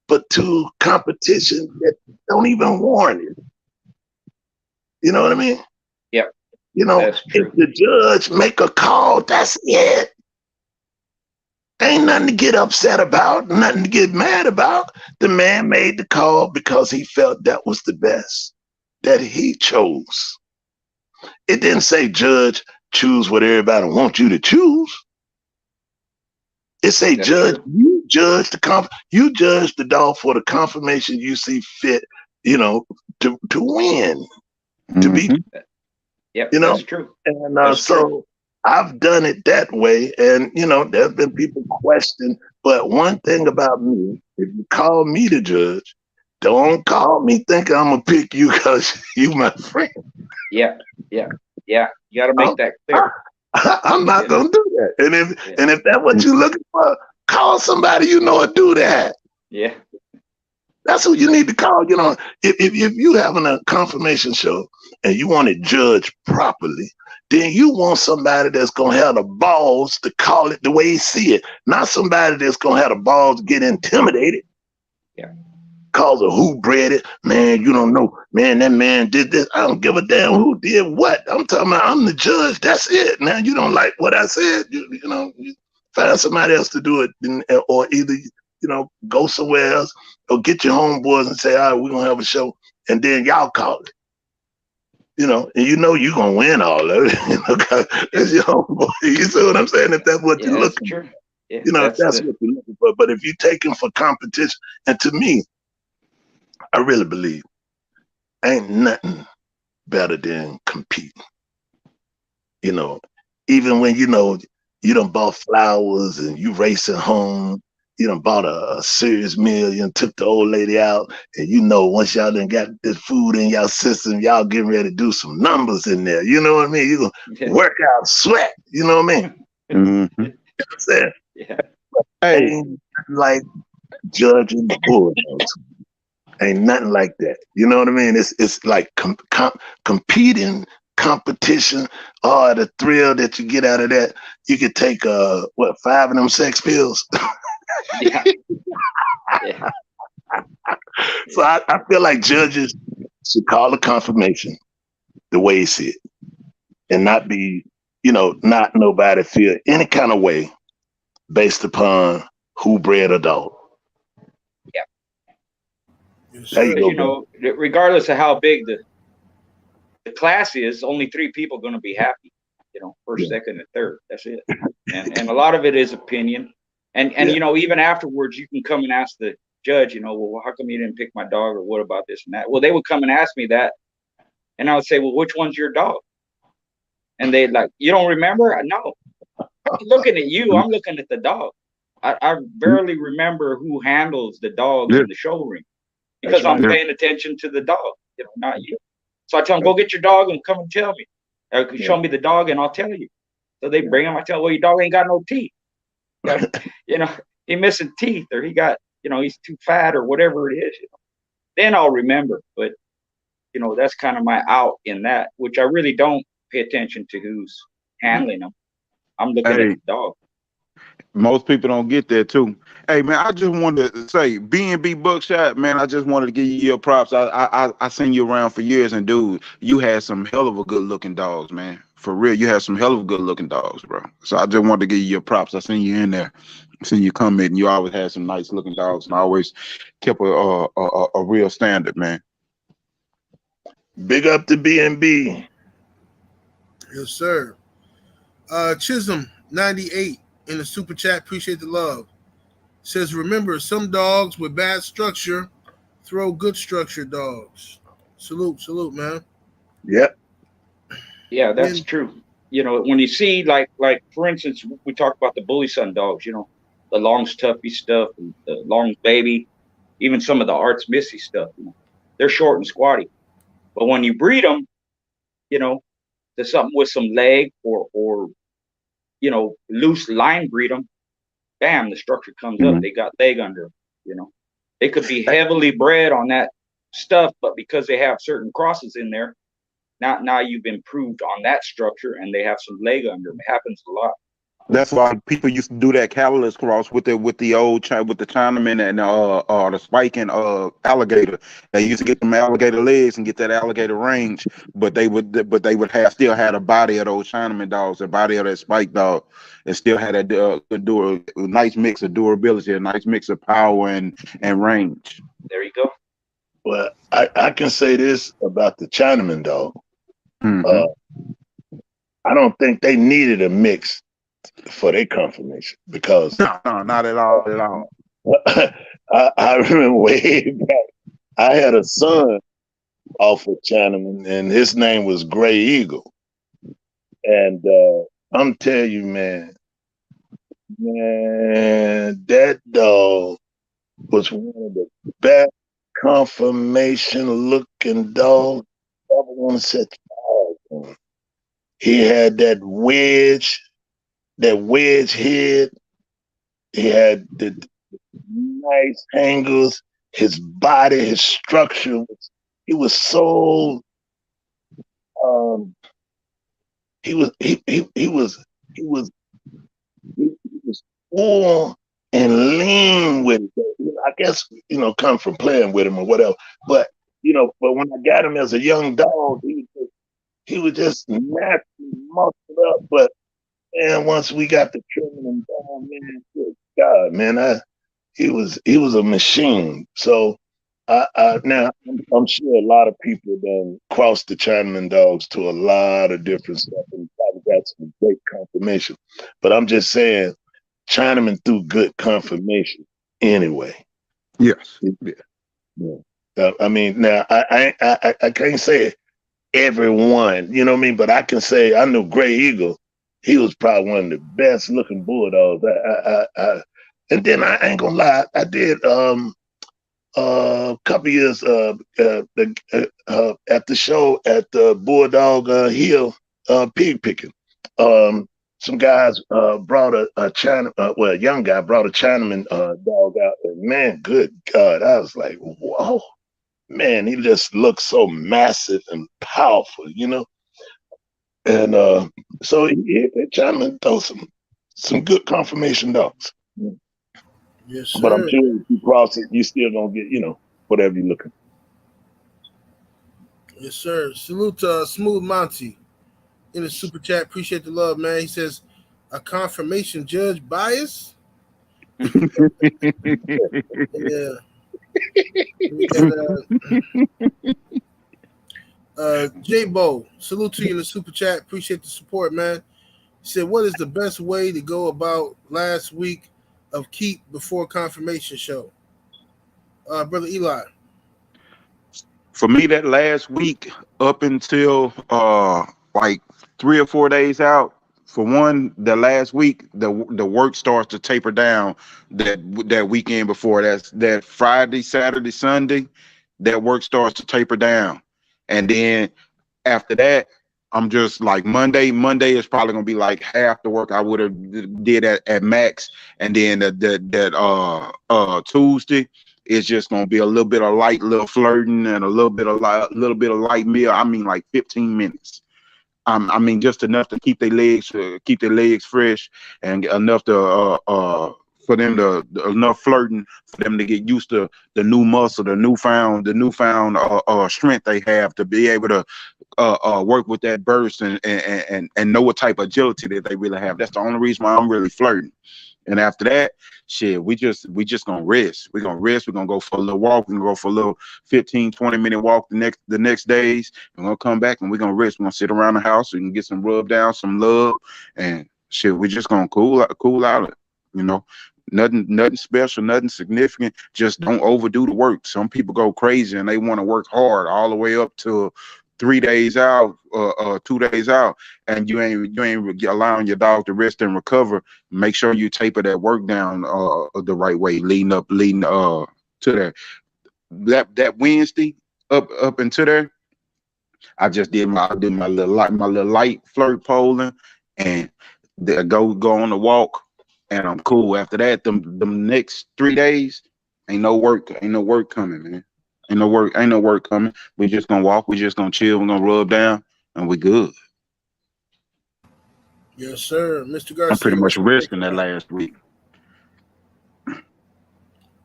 but to competition that don't even warrant it. You know what I mean? Yeah. You know, if the judge make a call, that's it. Ain't nothing to get upset about, nothing to get mad about. The man made the call because he felt that was the best that he chose. It didn't say, judge, choose what everybody wants you to choose. It say, judge, you judge the dog for the confirmation you see fit, you know, to win, to be. Yep, you know, that's true. And that's so true. I've done it that way. And, you know, there's been people question, but one thing about me, if you call me the judge, don't call me thinking I'm gonna pick you because you my friend. Yeah. You gotta make that clear. I'm not gonna do that. And if that's what you're looking for, call somebody you know to do that. Yeah. That's who you need to call. You know, if you having a confirmation show and you want it judged properly, then you want somebody that's gonna have the balls to call it the way he see it, not somebody that's gonna have the balls to get intimidated. Yeah. Cause of who bred it. Man, you don't know. Man, that man did this. I don't give a damn who did what. I'm talking about I'm the judge. That's it. Now you don't like what I said. You know, you find somebody else to do it, or either, you know, go somewhere else or get your homeboys and say, all right, we're gonna have a show, and then y'all call it. You know, and you know you're gonna win all of it. You know, it's your homeboy. You see what I'm saying? If that's what you're looking for. Yeah, you know, that's what you're looking for. But if you're taking for competition, and to me, I really believe ain't nothing better than competing. You know, even when, you know, you done bought flowers and you racing home, you done bought a serious meal, you done took the old lady out, and you know once y'all done got this food in y'all system, y'all getting ready to do some numbers in there. You know what I mean? You're gonna work out, sweat, you know what I mean? You know what I'm saying? Yeah. Ain't like judging bulldogs. Ain't nothing like that. You know what I mean? It's like competing, competition, the thrill that you get out of that. You could take 5 of them sex pills. Yeah. So I feel like judges should call a confirmation the way you see it, and not be, you know, not nobody feel any kind of way based upon who bred a dog. Yeah. There you go, you know, regardless of how big the class is, only 3 people are going to be happy. You know, first, second, and third. That's it. And a lot of it is opinion. And you know, even afterwards, you can come and ask the judge, you know, well, how come you didn't pick my dog, or what about this and that? Well, they would come and ask me that, and I would say, well, which one's your dog? And they'd like, you don't remember? No. looking at you. I'm looking at the dog. I barely remember who handles the dogs in the show ring because I'm paying attention to the dog, not you. So I tell them, go get your dog and come and tell me. Show me the dog and I'll tell you. So they bring him. I tell them, well, your dog ain't got no teeth. He missing teeth, or he got, he's too fat or whatever it is. Then I'll remember. But, that's kind of my out in that, which I really don't pay attention to who's handling them. I'm looking at the dog. Most people don't get that too. Hey man, I just wanted to say, B&B Buckshot, man, I just wanted to give you your props. I seen you around for years, and dude, you had some hell of a good looking dogs, man. For real, you had some hell of a good looking dogs, bro. So I just wanted to give you your props. I seen you in there, seen you come in, and you always had some nice looking dogs, and I always kept a real standard, man. Big up to B&B. Yes, sir. Chisholm 98 in the super chat. Appreciate the love. Says, remember, some dogs with bad structure throw good structure dogs. Salute, man. Yep. Yeah, that's true. When you see like for instance, we talked about the bully son dogs, the long stuffy stuff, and the long baby, even some of the Arts Missy stuff, they're short and squatty. But when you breed them, there's something with some leg or loose line breed them, bam, the structure comes up. They got leg under them, They could be heavily bred on that stuff, but because they have certain crosses in there, now you've improved on that structure, and they have some leg under them. It happens a lot. That's why people used to do that catalyst cross with the Chinaman and the spiking alligator. They used to get them alligator legs and get that alligator range, but they would still had a body of those Chinaman dogs, a body of that spike dog, and still had a nice mix of durability, a nice mix of power and range. There you go. Well, I can say this about the Chinaman dog. I don't think they needed a mix for their confirmation, because no, not at all. I remember way back, I had a son off of Chinaman, and his name was Gray Eagle. And I'm telling you, man, that dog was one of the best confirmation looking dogs I ever want to set eyes on. He had that wedge head. He had the nice angles. His body, his structure, he was so he was full and lean with it. I guess, come from playing with him or whatever. But when I got him as a young dog, he was just naturally muscled up. But man, once we got the trimming him down, man, good God, man, he was a machine. So now I'm sure a lot of people then crossed the Chinaman dogs to a lot of different stuff and probably got some great confirmation. But I'm just saying, Chinaman threw good confirmation anyway. Yes. Yeah. I mean, now I can't say everyone, you know what I mean? But I can say I knew Gray Eagle. He was probably one of the best looking bulldogs. And then I ain't gonna lie, I did a couple years at the show at the Bulldog Hill pig picking. Some guys brought a young guy brought a Chinaman dog out, and man, good God, I was like, whoa, man, he just looked so massive and powerful, And so Chinaman throw some good confirmation dogs. Yes, sir. But I'm sure if you cross it, you still gonna get, whatever you're looking. Yes, sir. Salute to Smooth Monty in the super chat. Appreciate the love, man. He says, a confirmation judge bias? Yeah. J-Bo, salute to you in the super chat. Appreciate the support, man. He said, what is the best way to go about last week of keep before confirmation show? Brother Eli. For me, that last week up until like 3 or 4 days out, for one, the last week, the work starts to taper down that weekend before. That's that Friday, Saturday, Sunday, that work starts to taper down. And then after that, I'm just like Monday is probably gonna be like half the work I would have did at max. And then Tuesday is just gonna be a little bit of light, little flirting and a little bit of light meal. I mean like 15 minutes. I mean, just enough to keep their legs fresh, and enough to for them to enough flirting for them to get used to the new muscle, the newfound strength they have to be able to work with that burst and know what type of agility that they really have. That's the only reason why I'm really flirting. And after that, shit, we just gonna rest. We're gonna rest. We're gonna go for a little walk. We're gonna go for a little 15, 20-minute walk the next days. We're gonna come back and we're gonna rest. We're gonna sit around the house. We can get some rub down, some love, and shit. We're just gonna cool out. You know, nothing special, nothing significant. Just don't overdo the work. Some people go crazy and they want to work hard all the way up to 3 days out, 2 days out, and you ain't allowing your dog to rest and recover. Make sure you taper that work down the right way, leading to that Wednesday up into there. I did my little light flirt polling and go on the walk, and I'm cool. After that, them next 3 days ain't no work coming, man. Ain't no work coming. We just gonna walk. We just gonna chill. We're gonna rub down, and we good. Yes, sir, Mr. Garcia. I'm pretty much resting that last week.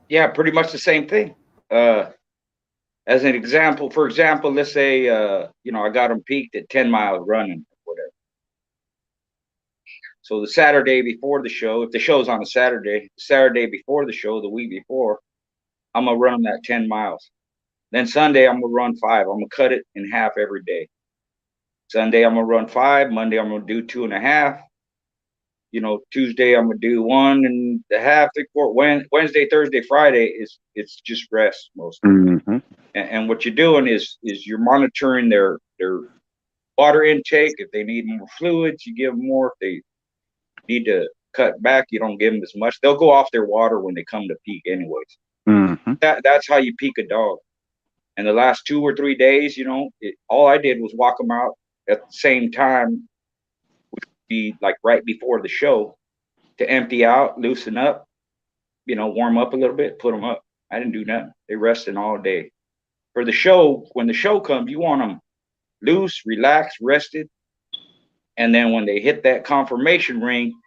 Yeah, pretty much the same thing. As an example, for example, let's say I got them peaked at 10 miles running, whatever. So the Saturday before the show, if the show's on a Saturday before the show, the week before, I'm gonna run that 10 miles. Then Sunday, I'm going to run 5. I'm going to cut it in half every day. Sunday, I'm going to run 5. Monday, I'm going to do 2.5. Tuesday, I'm going to do 1.5, 3/4. Wednesday, Thursday, Friday, it's just rest mostly. Mm-hmm. And what you're doing is you're monitoring their water intake. If they need more fluids, you give them more. If they need to cut back, you don't give them as much. They'll go off their water when they come to peak anyways. Mm-hmm. That's how you peak a dog. And the last 2 or 3 days, all I did was walk them out at the same time, which would be like right before the show, to empty out, loosen up, warm up a little bit, put them up. I didn't do nothing. They rested all day. For the show, when the show comes, you want them loose, relaxed, rested. And then when they hit that confirmation ring,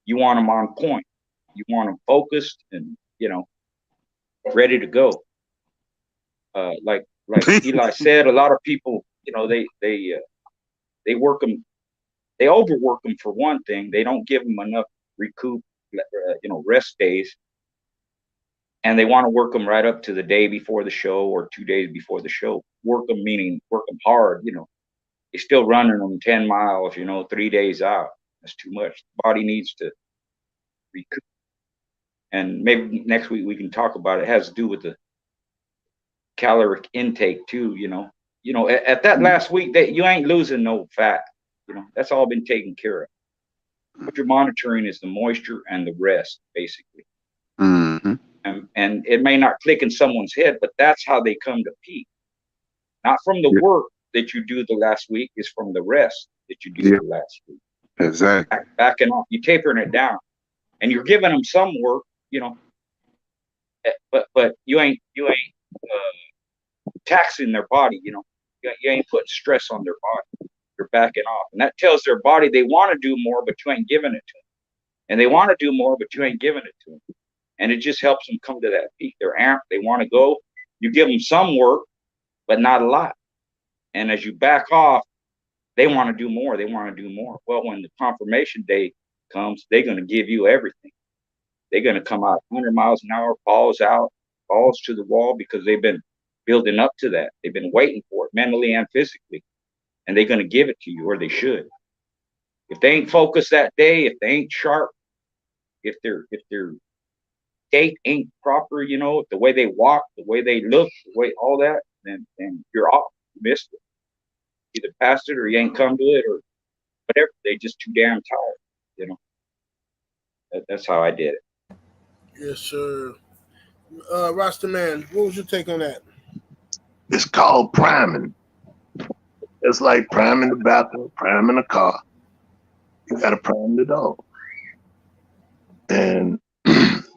you want them on point. You want them focused and, ready to go. Like Eli said, a lot of people, they work them, they overwork them for one thing. They don't give them enough rest days, and they want to work them right up to the day before the show or 2 days before the show. Work them meaning work them hard. They're still running them 10 miles, 3 days out. That's too much. The body needs to recoup. And maybe next week we can talk about it. It has to do with the caloric intake too. At that last week, that you ain't losing no fat. That's all been taken care of. What you're monitoring is the moisture and the rest, basically. Mm-hmm. And it may not click in someone's head, but that's how they come to peak. Not from the work that you do the last week, is from the rest that you do the last week. Exactly. Backing off, you're tapering it down, and you're giving them some work, but you ain't taxing their body. You ain't putting stress on their body. You're backing off, and that tells their body they want to do more, but you ain't giving it to them. And they want to do more, but you ain't giving it to them. And it just helps them come to that peak. They're amped. They want to go. You give them some work, but not a lot. And as you back off, they want to do more. They want to do more. Well, when the confirmation day comes, they're going to give you everything. They're going to come out 100 miles an hour, balls out, balls to the wall, because they've been building up to that. They've been waiting for it mentally and physically. And they're going to give it to you, or they should. If they ain't focused that day, if they ain't sharp, if their gait ain't proper, the way they walk, the way they look, the way all that, then you're off. You missed it. Either passed it, or you ain't come to it, or whatever. They just too damn tired, you know. That's how I did it. Yes, sir. Rasta Man, what was your take on that? It's called priming. It's like priming the bathroom, priming a car. You got to prime the dog. And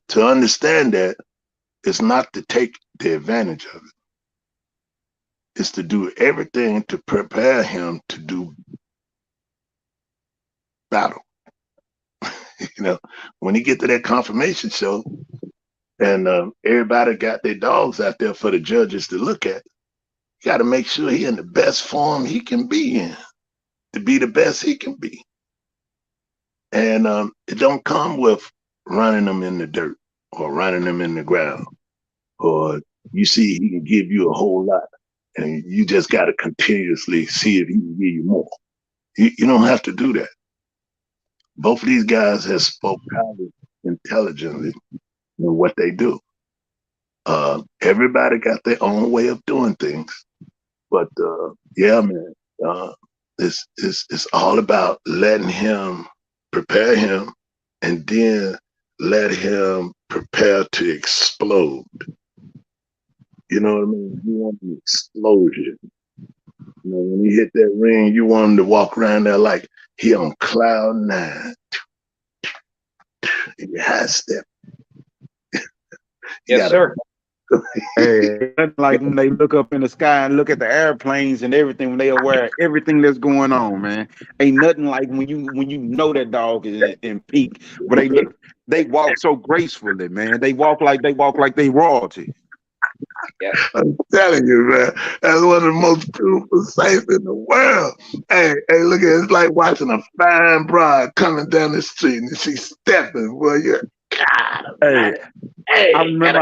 to understand that, it's not to take the advantage of it. It's to do everything to prepare him to do battle. You know, when he get to that confirmation show and everybody got their dogs out there for the judges to look at, you got to make sure he in the best form he can be in to be the best he can be. And it don't come with running them in the dirt or running them in the ground, or you see he can give you a whole lot and you just got to continuously see if he can give you more. You don't have to do that. Both of these guys have spoke highly intelligently in what they do. Everybody got their own way of doing things, but yeah, man, it's all about letting him prepare him and then let him prepare to explode. You know what I mean? You want the explosion. You know, when he hit that ring, you want him to walk around there like he on cloud 9. He high step. Yes, sir. Hey, like when they look up in the sky and look at the airplanes and everything, when they are aware of everything that's going on, man. Ain't nothing like when you know that dog is in peak, but they walk so gracefully, man. They walk like they royalty. Yeah. I'm telling you, man, that's one of the most beautiful sights in the world. Hey, look at it. It's like watching a fine bride coming down the street and she's stepping. Boy, you're God. Hey, I remember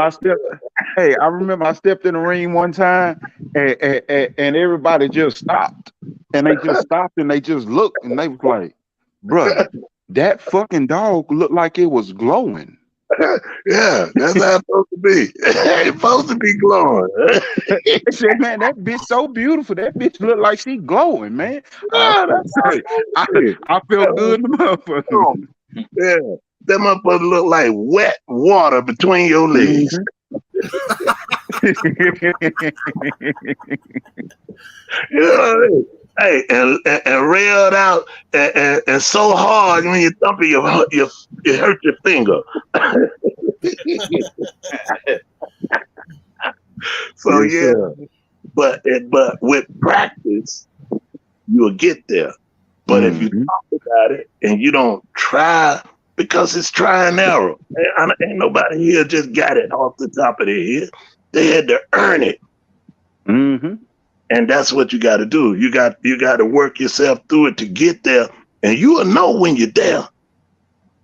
I stepped in the ring one time and everybody just stopped. And they just stopped and they just looked and they was like, bruh, that fucking dog looked like it was glowing. Yeah, that's how it's supposed to be. It's supposed to be glowing. I said, man, that bitch so beautiful. That bitch look like she glowing, man. Yeah, I felt good in the motherfucker. Yeah, that motherfucker look like wet water between your legs. You know what I mean? Hey, and railed out and so hard when you thump it, you hurt your finger. So yeah, but with practice, you'll get there. But if you talk about it and you don't try, because it's try and error. Ain't nobody here just got it off the top of their head. They had to earn it. And that's what you got to do. You got to work yourself through it to get there. And you will know when you're there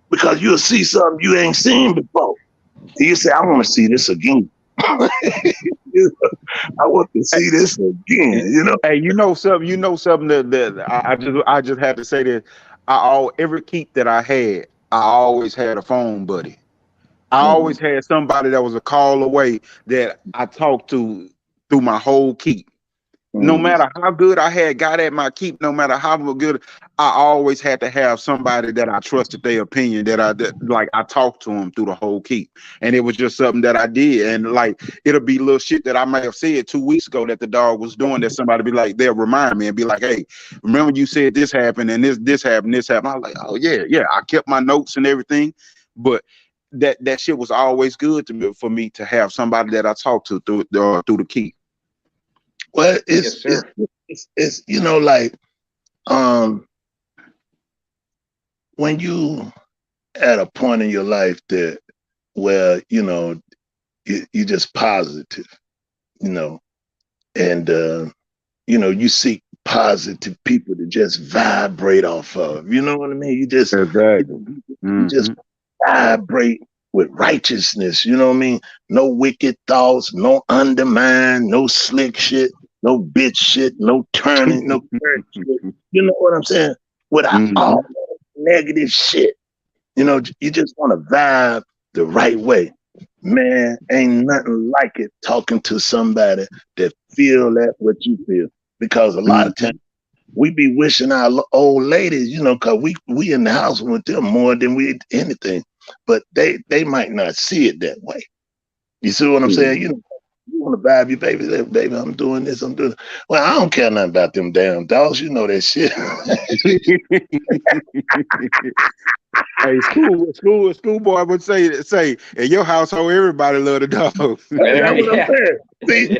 because you'll see something you ain't seen before. You say, I want to see this again. I want to see this again, you know. Hey, you know something that I just had to say that every keep that I had, I always had a phone buddy. I always had somebody that was a call away that I talked to through my whole keep. No matter how good I had got at my keep, no matter how good, I always had to have somebody that I trusted their opinion, that I talked to them through the whole keep. And it was just something that I did. And like, it'll be little shit that I may have said 2 weeks ago that the dog was doing that somebody be like, they'll remind me and be like, hey, remember you said this happened and this happened, this happened. I was like, oh yeah. I kept my notes and everything. But that shit was always good for me to have somebody that I talked to through the keep. Well, it's you know, like when you at a point in your life that where you know you just positive, you know, and you know you seek positive people to just vibrate off of. You know what I mean? You just you just vibrate with righteousness. You know what I mean? No wicked thoughts, no undermine, no slick shit. No bitch shit, no turning, no turn shit. You know what I'm saying? Without all negative shit. You know, you just want to vibe the right way. Man, ain't nothing like it talking to somebody that feel that what you feel. Because a lot of times we be wishing our old ladies, you know, cause we in the house with them more than we anything, but they might not see it that way. You see what I'm saying? You know, you want to vibe your baby, say, baby, I'm doing this, I'm doing. Well, I don't care nothing about them damn dogs. You know that shit. Hey, schoolboy would say in your household everybody love the dog. That's what I'm saying. See,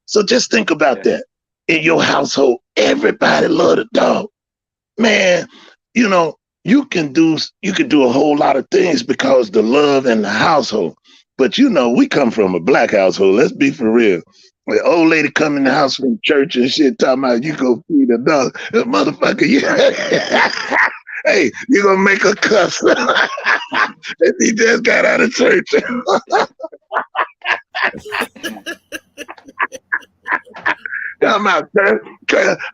so just think about that. In your household, everybody love the dog. Man, you know, you can do a whole lot of things because the love in the household. But you know, we come from a black household. Let's be for real. The old lady come in the house from church and shit talking about you go feed a dog. Motherfucker, hey, you gonna make a cuss. He just got out of church. I'm out there.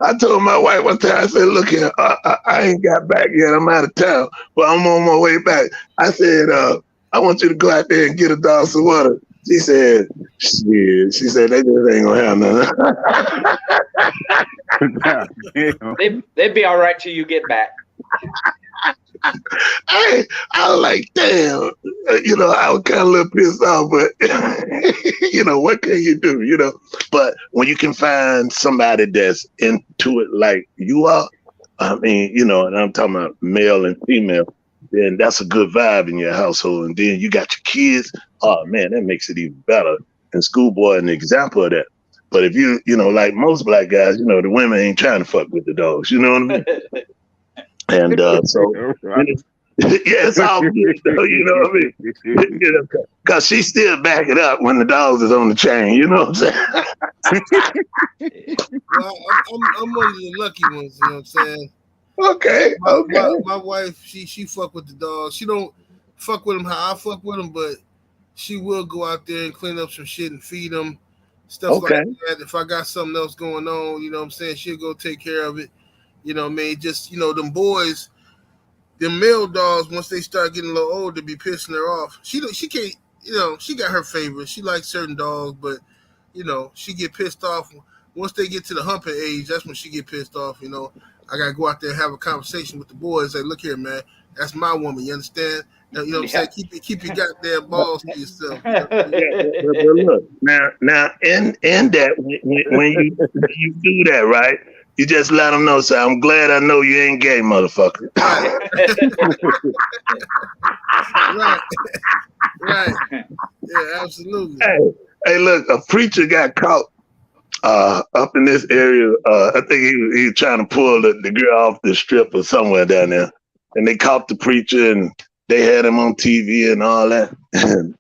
I told my wife one time, I said, look here, I ain't got back yet. I'm out of town, but I'm on my way back. I said, I want you to go out there and get a dog some water. She said, shit. She said, they just ain't gonna have nothing. They'd be all right till you get back. I was like, damn, you know, I was kind of a little pissed off, but you know, what can you do, you know? But when you can find somebody that's into it like you are, I mean, you know, and I'm talking about male and female, then that's a good vibe in your household. And then you got your kids. Oh man, that makes it even better. And Schoolboy an example of that. But if you know, like most black guys, you know, the women ain't trying to fuck with the dogs. You know what I mean? And so, yeah, it's all good though. You know what I mean? You know, cause she still back it up when the dogs is on the chain. You know what I'm saying? Well, I'm one of the lucky ones. You know what I'm saying? Okay. My wife, she fuck with the dogs. She don't fuck with them how I fuck with them, but she will go out there and clean up some shit and feed them, stuff like that. If I got something else going on, you know what I'm saying, she'll go take care of it. You know what I mean? Just, you know, them boys, them male dogs, once they start getting a little older, be pissing her off. She can't, you know, she got her favorites. She likes certain dogs, but, you know, she get pissed off. Once they get to the humping age, that's when she get pissed off, you know. I got to go out there and have a conversation with the boys. Say, look here, man, that's my woman. You understand? You know what I'm saying? Keep your goddamn balls to yourself. You know what I mean? But look, now, in that, when you do that, right, you just let them know, so I'm glad I know you ain't gay, motherfucker. Right. Yeah, absolutely. Hey, look, a preacher got caught up in this area. I think he was trying to pull the girl off the strip or somewhere down there. And they caught the preacher and they had him on TV and all that. And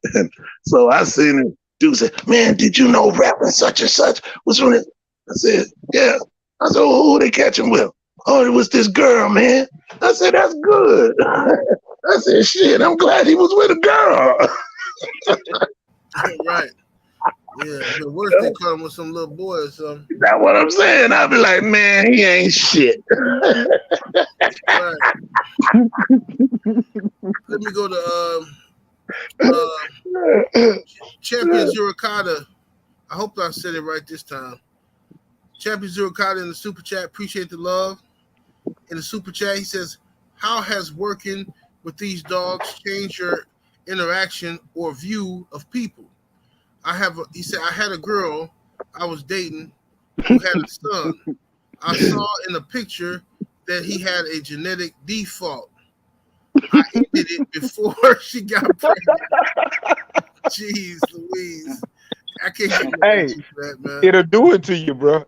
so I seen him dude say, man, did you know Reverend such and such was on it? I said, yeah. I said, well, who they catch him with? Oh, it was this girl, man. I said, that's good. I said, shit, I'm glad he was with a girl. Right. Yeah, the worst they caught him with some little boy or something. That's what I'm saying. I'll be like, man, he ain't shit. Right. Let me go to Champion Zurikata. I hope I said it right this time. Champion Zurikata in the super chat. Appreciate the love. In the super chat, he says, how has working with these dogs changed your interaction or view of people? He said, I had a girl I was dating who had a son. I saw in a picture that he had a genetic default. I ended it before she got pregnant. Jeez Louise. I can't get that, man. It'll do it to you, bro.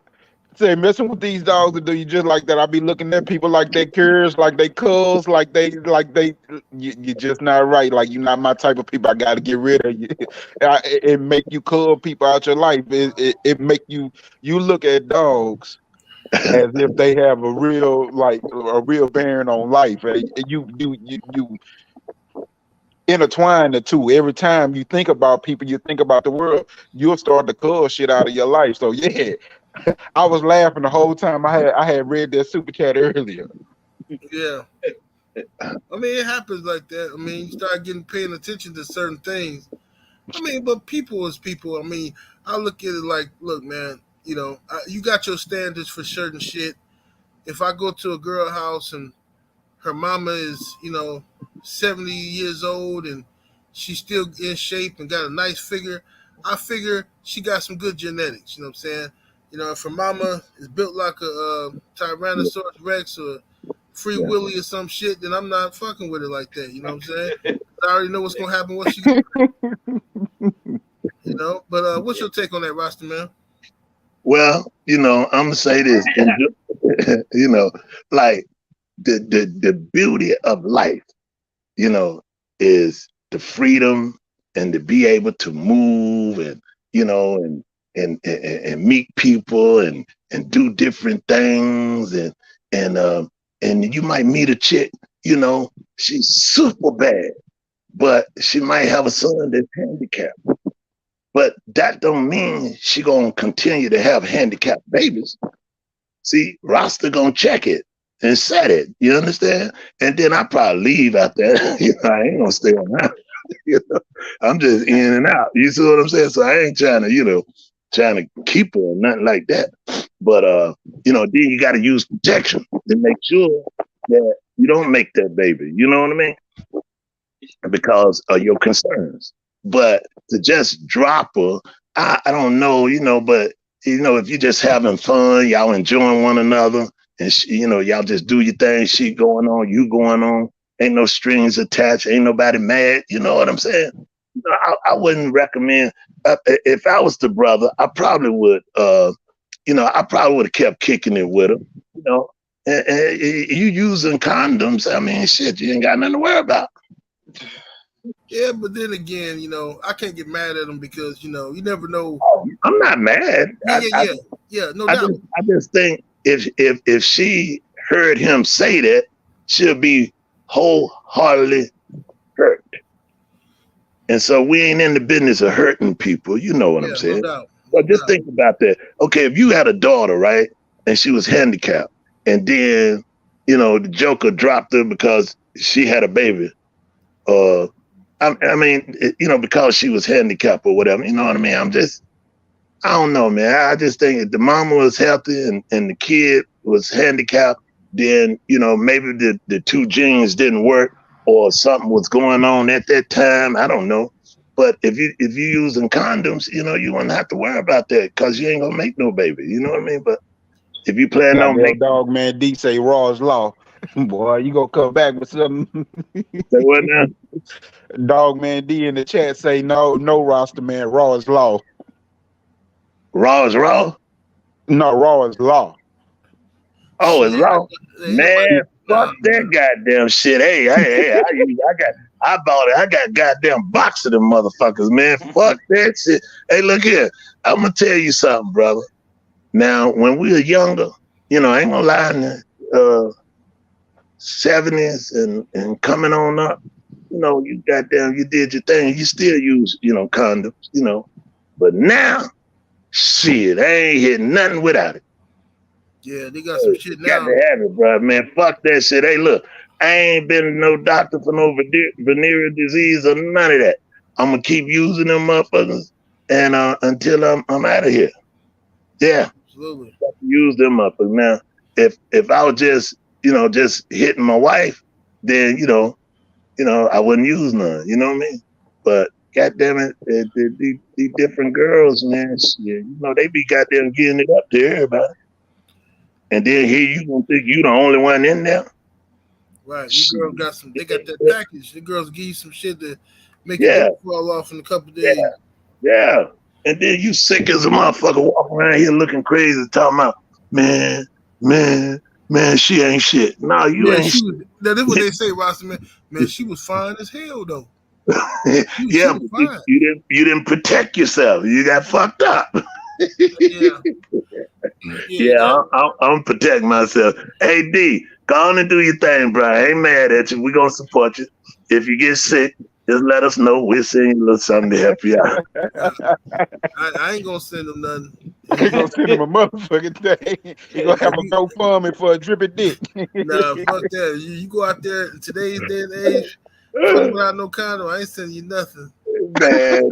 Say messing with these dogs will do you just like that. I be looking at people like they curious, like they cuz, you're just not right. Like you're not my type of people. I got to get rid of you. It make you cull people out your life. It make you look at dogs as if they have a real bearing on life. You intertwine the two. Every time you think about people, you think about the world, you'll start to cull shit out of your life. So yeah. I was laughing the whole time. I had read that super chat earlier. Yeah. I mean, it happens like that. I mean, you start paying attention to certain things. I mean, but people is people. I mean, I look at it like, look, man, you know, you got your standards for certain shit. if I go to a girl house and her mama is, 70 years old and she's still in shape and got a nice figure, I figure she got some good genetics. You know what I'm saying? If her mama is built like a Tyrannosaurus Rex or Free Willy or some shit, then I'm not fucking with her like that. You know what I'm saying? I already know what's gonna happen once she gets But what's your take on that, Rasta man? Well, I'm gonna say this. Like the beauty of life, is the freedom and to be able to move and and meet people and do different things and you might meet a chick, she's super bad, but she might have a son that's handicapped. But that don't mean she gonna continue to have handicapped babies. See, Rasta gonna check it and set it. You understand? And then I probably leave out there. I ain't gonna stay around. I'm just in and out. You see what I'm saying? So I ain't trying to keep her or nothing like that. But then you got to use protection to make sure that you don't make that baby. You know what I mean? Because of your concerns. But to just drop her, I don't know, but if you're just having fun, y'all enjoying one another, and y'all just do your thing, she going on, you going on, ain't no strings attached, ain't nobody mad, you know what I'm saying? I wouldn't recommend, if I was the brother, I probably would, have kept kicking it with her, and you using condoms, I mean, shit, you ain't got nothing to worry about. Yeah, but then again, I can't get mad at them because, you never know. I'm not mad. Yeah, no doubt. I just think if she heard him say that, she'll be wholeheartedly hurt. And so we ain't in the business of hurting people. You know what I'm saying? No doubt. But just think about that. Okay, if you had a daughter, right, and she was handicapped, and then, the Joker dropped her because she had a baby, I mean, because she was handicapped or whatever, you know what I mean? I don't know, man. I just think if the mama was healthy and the kid was handicapped, then, maybe the two genes didn't work or something was going on at that time. I don't know. But if you using condoms, you wouldn't have to worry about that because you ain't going to make no baby. You know what I mean? But if you plan on making... Dog man D say raw is law. Boy, you gonna come back with something. Say what now? Dog man D in the chat say no Rasta man, raw is law. Raw is raw? No, raw is law. Oh, it's law? Man, fuck that goddamn shit. Hey, I bought it. I got goddamn box of them motherfuckers, man. Fuck that shit. Hey, look here. I'm gonna tell you something, brother. Now, when we were younger, I ain't gonna lie, in the 70s and coming on up, you did your thing. You still use, condoms, but now, shit, I ain't hitting nothing without it. Yeah, they got some shit now. Got to have it, bro, man. Fuck that shit. Hey, look, I ain't been to no doctor for no venereal disease or none of that. I'm gonna keep using them motherfuckers and until I'm out of here. Yeah, absolutely. Use them motherfuckers. Now, if I was just hitting my wife, then I wouldn't use none. You know what I mean? But goddamn it, the different girls, man, shit, they be goddamn getting it up to everybody. And then here you gonna think you the only one in there? Right. You girls they got that package. The girls give you some shit to make you fall off in a couple days. Yeah. And then you sick as a motherfucker walking around here looking crazy, talking about, man, she ain't shit. No, you ain't shit. That's what they say, Rasta man, she was fine as hell though. Yeah, but you didn't protect yourself. You got fucked up. I'm protecting myself. Hey D, go on and do your thing, bro. I ain't mad at you. We're gonna support you. If you get sick, just let us know. We'll send you a little something to help you out. I ain't gonna send them nothing. You gonna send him a motherfucking thing. You gonna have a GoFundMe for a dripping dick. Nah, fuck that. You go out there in today's day and age, without no condom, I ain't sending you nothing. Man,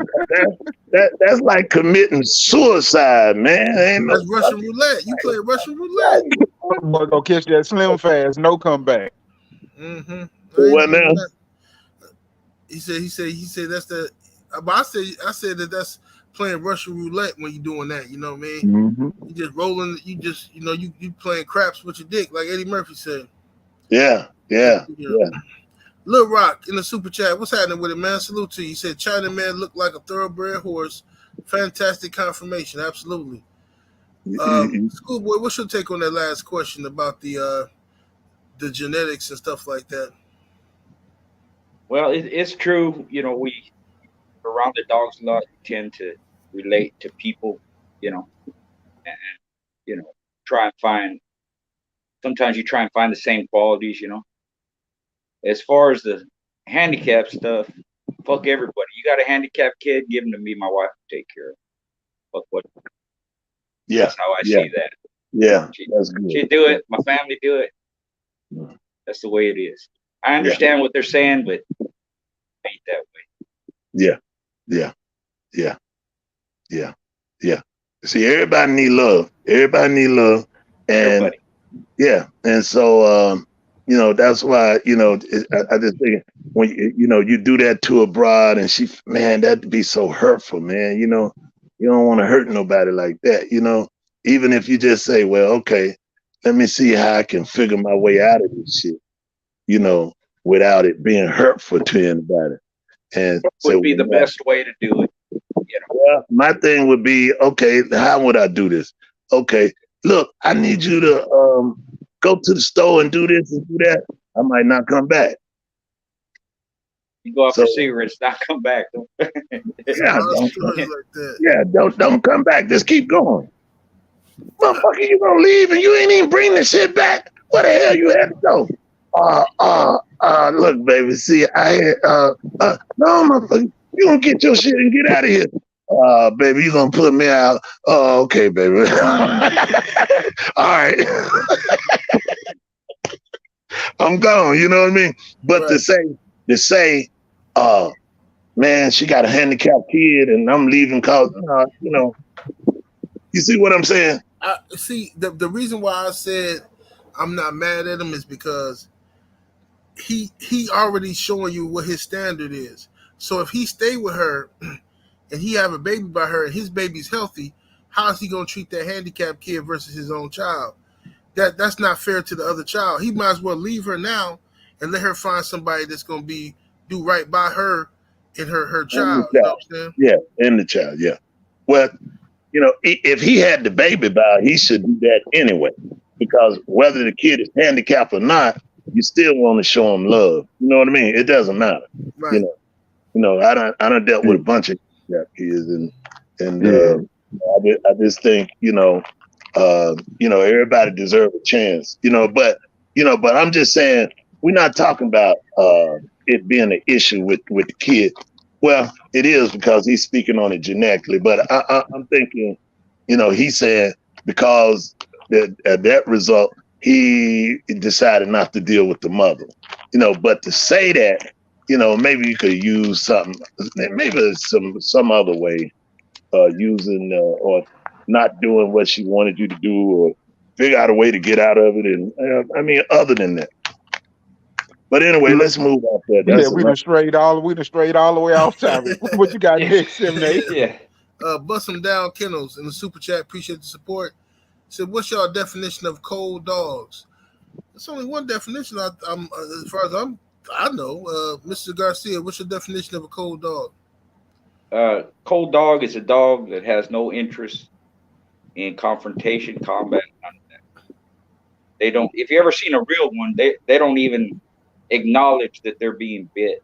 that's like committing suicide, man. That's Russian roulette. You play Russian roulette. Boy, go catch that slim fast, no comeback. Mm-hmm. What now? He said that's the. But I said that's playing Russian roulette when you're doing that. You know what I mean? Mm-hmm. You just rolling. You just you playing craps with your dick, like Eddie Murphy said. Yeah. Lil Rock in the super chat. What's happening with it, man? Salute to you. He said China man looked like a thoroughbred horse. Fantastic confirmation. Absolutely. Schoolboy, what's your take on that last question about the genetics and stuff like that? Well, it's true. You know, we around the dogs a lot. You tend to relate to people. You know, and you know, try and find. Sometimes you try and find the same qualities. You know, as far as the handicap stuff, fuck everybody. You got a handicapped kid, give him to me. My wife will take care of him. Fuck what? Yeah. That's how I see that. Yeah, that's good. She do it. My family do it. That's the way it is. I understand what they're saying, but it ain't that way. Yeah. See, everybody need love. And Everybody. yeah, and so you know, that's why, you know, I just think when you do that to a broad and she, man, that'd be so hurtful, man. You know, you don't want to hurt nobody like that. You know, even if you just say, well, okay, let me see how I can figure my way out of this shit, you know, without it being hurtful to anybody. And would be the best way to do it. You know? Well, my thing would be, okay, how would I do this? Okay, look, I need you to go to the store and do this and do that. I might not come back. You go out for cigarettes, not come back. Don't come back. Just keep going. Motherfucker, you gonna leave and you ain't even bring the shit back? Where the hell you had to go? Look, baby, see, no, motherfucker, you gonna get your shit and get out of here. Baby, you gonna put me out? Oh, okay, baby. All right. I'm gone, you know what I mean? But to say, man, she got a handicapped kid and I'm leaving cause, you know, you see what I'm saying? See, the reason why I said I'm not mad at him is because he already showing you what his standard is. So if he stay with her and he have a baby by her and his baby's healthy, how is he gonna treat that handicapped kid versus his own child? That's not fair to the other child. He might as well leave her now and let her find somebody that's gonna do right by her and her child. You know what I'm saying? Yeah, and the child, yeah. Well, you know, if he had the baby by, he should do that anyway. Because whether the kid is handicapped or not, you still want to show him love. You know what I mean? It doesn't matter. Right. You know, I done dealt with a bunch of kids, and I just think, you know, everybody deserves a chance. But I'm just saying, we're not talking about it being an issue with the kid. Well, it is because he's speaking on it genetically, but I'm thinking, you know, he said because that result, he decided not to deal with the mother, you know, but to say that, you know, maybe you could use something, maybe some other way, using or not doing what she wanted you to do, or figure out a way to get out of it. And I mean, other than that. But anyway, let's move on there. We done strayed all the way off topic. What you got next, M&A? Yeah. Bust them down, Kennels in the super chat. Appreciate the support. Said, what's your definition of cold dogs? There's only one definition. I'm as far as I know. Mr. Garcia, what's your definition of a cold dog? Cold dog is a dog that has no interest in confrontation, combat, none of that. They don't. If you ever seen a real one, they don't even acknowledge that they're being bit.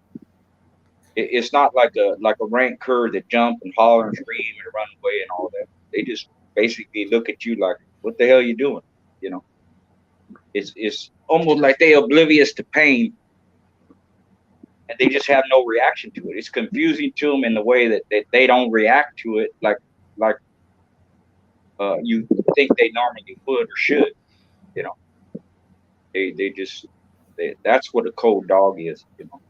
It's not like a rank cur that jump and holler and scream and run away and all that. They just basically look at you like, what the hell are you doing? You know, it's almost like they oblivious to pain, and they just have no reaction to it. It's confusing to them in the way that they don't react to it like you think they normally would or should. You know, they just that's what a cold dog is. You know,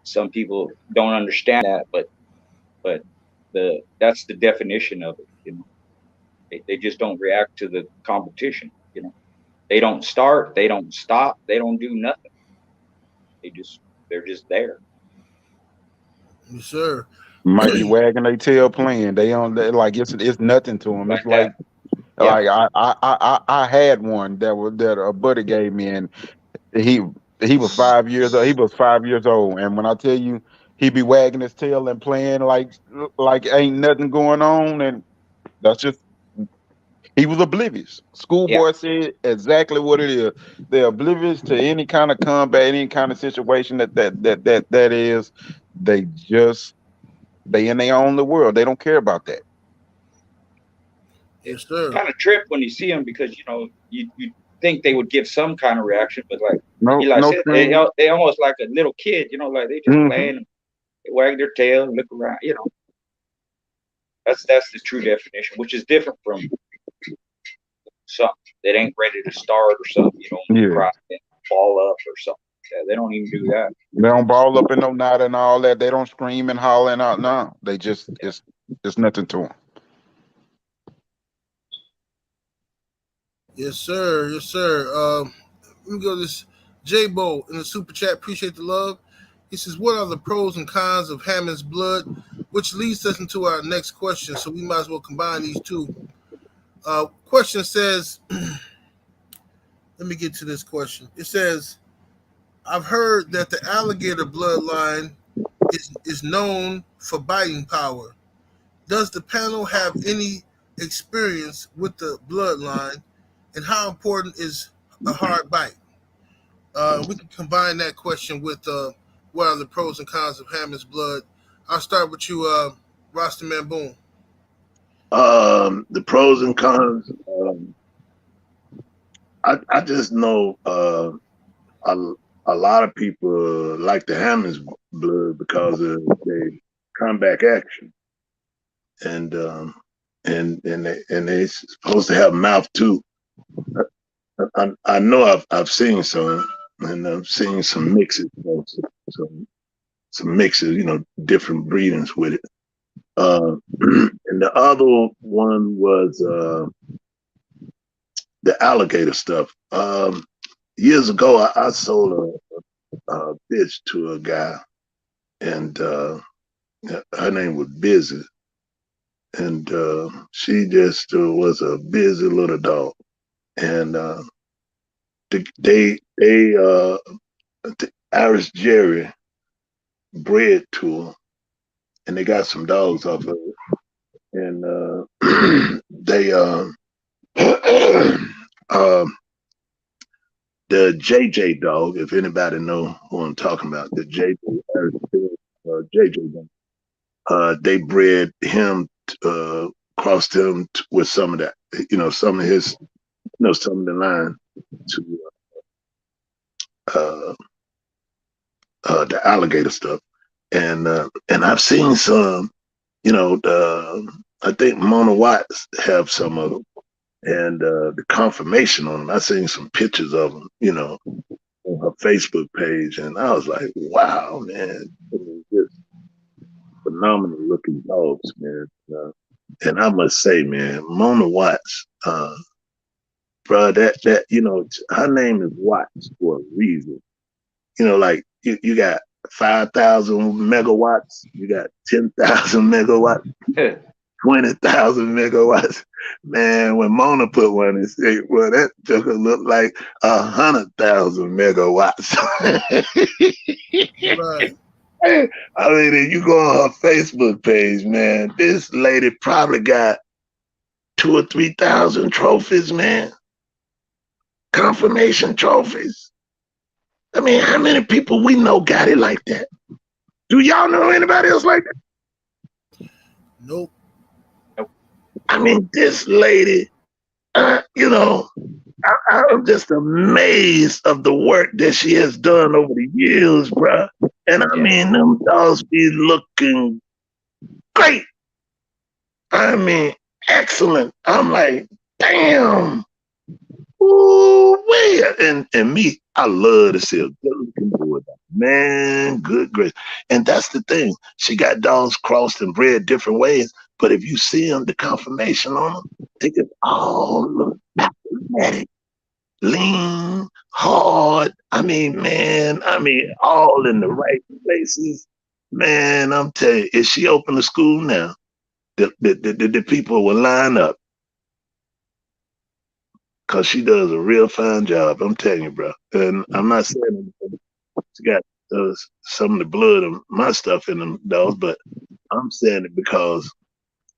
some people don't understand that, but that's the definition of it. You know, they just don't react to the competition. You know, they don't start, they don't stop, they don't do nothing. They're just there. Yes, sir. Might be wagging their tail playing. They like it's nothing to them. Like It's like that. Yeah. I had one that a buddy gave me, and he was 5 years old. He was 5 years old, and when I tell you he be wagging his tail and playing like ain't nothing going on, and that's just he was oblivious. Schoolboy said exactly what it is. They're oblivious to any kind of combat, any kind of situation that is. They in their own little world. They don't care about that. Yes, sir. Kind of trip when you see them because you think they would give some kind of reaction, but like they almost like a little kid, like they just playing, they wag their tail and look around, That's the true definition, which is different from something that ain't ready to start or something. Cry and ball up or something. Yeah, they don't even do that. They don't ball up in no knot and all that. They don't scream and holler out. No, they just it's nothing to them. Yes, sir. Yes, sir. Let me go to this JOCKO in the super chat. Appreciate the love. He says, "What are the pros and cons of Hammond's blood?" Which leads us into our next question. So we might as well combine these two. Question says, let me get to this question. It says, "I've heard that the alligator bloodline is known for biting power. Does the panel have any experience with the bloodline, and how important is a hard bite?" We can combine that question with what are the pros and cons of Hammond's blood. I'll start with you, Rastaman Boom. The pros and cons. I just know a lot of people like the Hammond's blood because of their comeback action, and they supposed to have mouth too. I know I've seen some, and I've seen some mixes, some mixes, different breedings with it. And the other one was the alligator stuff. Years ago, I sold a bitch to a guy, and her name was Busy, and she just was a busy little dog. And the Irish Jerry bred to her, and they got some dogs off of it. And they the JJ dog, if anybody know who I'm talking about, the JJ JJ dog, they bred him, crossed him with some of that, some of his, some of the line to the alligator stuff, and I've seen some, I think Mona Watts have some of them, and the confirmation on them. I seen some pictures of them, on her Facebook page, and I was like, wow, man, just phenomenal looking dogs, man. And I must say, man, Mona Watts, bro, that her name is Watts for a reason. Like you got 5,000 megawatts, you got 10,000 megawatts, 20,000 megawatts. Man, when Mona put one in, say, well, that joker looked like 100,000 megawatts. Right. I mean, if you go on her Facebook page, man, this lady probably got 2,000 or 3,000 trophies, man. Confirmation trophies. I mean, how many people we know got it like that? Do y'all know anybody else like that? Nope. I mean, this lady, I'm just amazed of the work that she has done over the years, bro. And I mean, them dogs be looking great. I mean, excellent. I'm like, damn. Ooh, wait. And me, I love to see a good looking boy. Man, good grace. And that's the thing. She got dogs crossed and bred different ways. But if you see them, the confirmation on them, they can all look athletic. lean, hard. I mean, man, all in the right places. Man, I'm telling you, if she opened a school now, the people will line up because she does a real fine job. I'm telling you, bro. And I'm not saying she got some of the blood of my stuff in them dogs, but I'm saying it because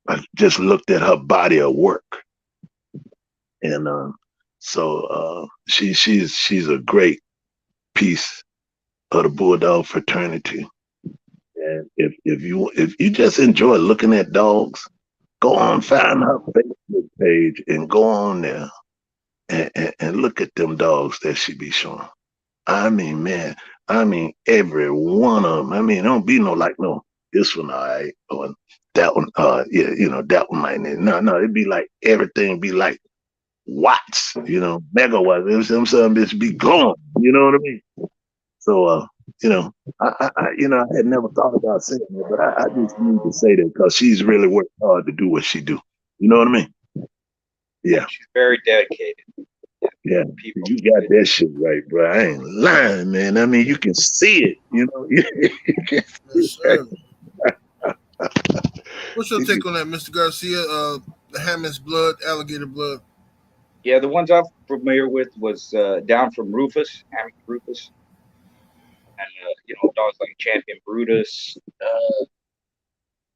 I just looked at her body of work, and she's a great piece of the bulldog fraternity. And if you just enjoy looking at dogs, go on, find her Facebook page and go on there and look at them dogs that she be showing. I mean, man, every one of them. I mean, don't be no like, no, this one, all right, or that one, yeah, that one might need. No, it'd be like everything be like watts, megawatts. Them some bitch be glowing, you know what I mean? So, I had never thought about saying it, but I just need to say that because she's really worked hard to do what she do. You know what I mean? Yeah. She's very dedicated. Yeah, you got that shit right, bro. I ain't lying, man. I mean, you can see it, You can see it. What's your take on that, Mr. Garcia? The Hammond's blood, alligator blood. Yeah, the ones I'm familiar with was down from Rufus, Hammond Rufus, and dogs like Champion Brutus,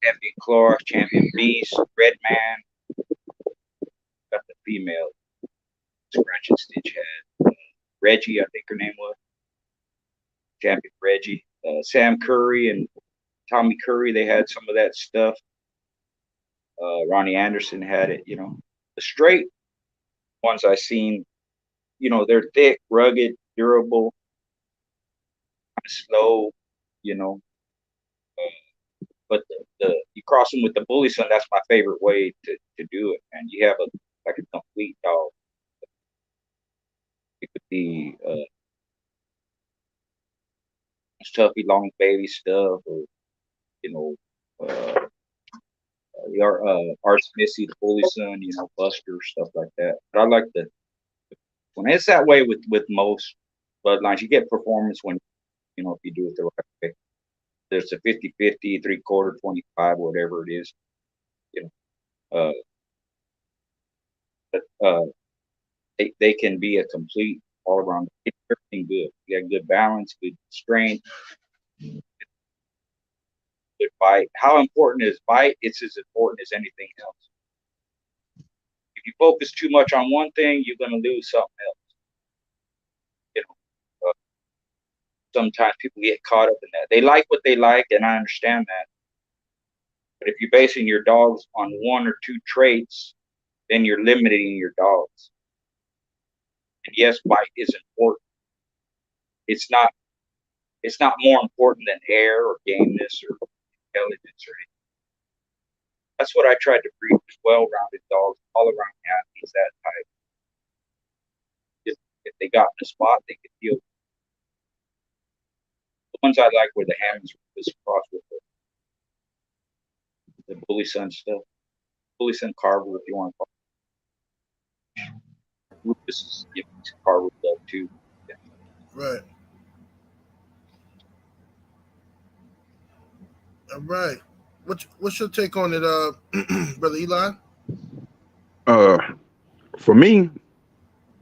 Champion Clorox, Champion Beast, Red Man. Got the female Scratch and Stitch had. Reggie, I think her name was. Champion Reggie. Sam Curry and Tommy Curry, they had some of that stuff. Ronnie Anderson had it, The straight ones I seen, they're thick, rugged, durable, kind of slow, but you cross them with the Bully Son, that's my favorite way to do it. And you have a complete dog. It could be stuffy long baby stuff, or Arts Missy, the Bully Son, Buster, stuff like that. But I like when it's that way with most bloodlines, you get performance when if you do it the right way. There's a 50-50, 3/4, 25, whatever it is. They can be a complete all around. Everything good. You got good balance, good strength, good bite. How important is bite? It's as important as anything else. If you focus too much on one thing, you're going to lose something else. Sometimes people get caught up in that. They like what they like, and I understand that. But if you're basing your dogs on one or two traits, then you're limiting your dogs. And yes, bite is important. It's not more important than hair or gameness or intelligence or anything. That's what I tried to breed, well-rounded dogs, all around athletes, that type. If they got in a spot, they could deal with it. The ones I like were the Hammonds, Rufus, cross with the Bully Son stuff. Bully Son Carver, if you want to call it. Rufus is Carver love too. Yeah. Right. All right. What's your take on it, Brother Eli? For me,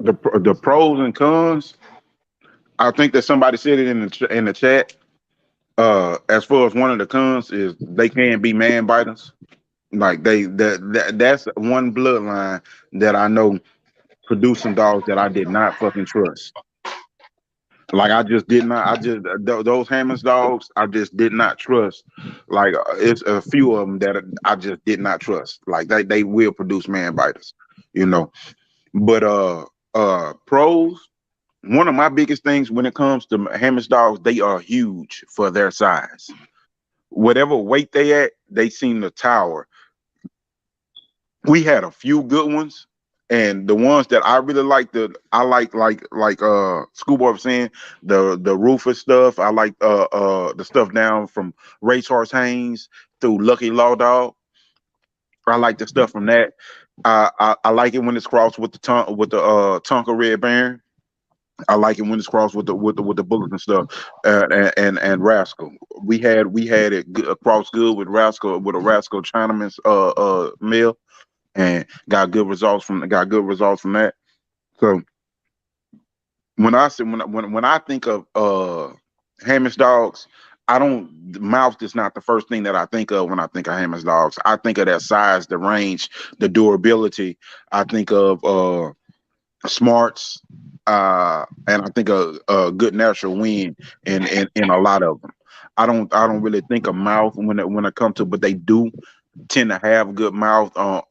the pros and cons. I think that somebody said it in the chat. As far as one of the cons is they can be man biters. Like that's one bloodline that I know producing dogs that I did not fucking trust. Like I just did not. Those Hammond's dogs I just did not trust. Like it's a few of them that I just did not trust. Like they will produce man biters, But pros. One of my biggest things when it comes to Hammond's dogs, they are huge for their size. Whatever weight they at, they seem to tower. We had a few good ones, and the ones that I really like, Schoolboy was saying, the Rufus stuff. I like the stuff down from Racehorse Haynes through Lucky Law Dog. I like the stuff from that. I like it when it's crossed with the Tonka Red Baron. I like it when it's crossed with the bullets and stuff, and Rascal. We had it crossed good with Rascal with a Rascal Chinaman's male, and got good results from that. So when I think of Hammond's dogs, I don't mouth is not the first thing that I think of when I think of Hammond's dogs. I think of that size, the range, the durability. I think of smarts, and I think a good natural win in a lot of them. I don't really think of mouth when it comes to, but they do tend to have good mouth on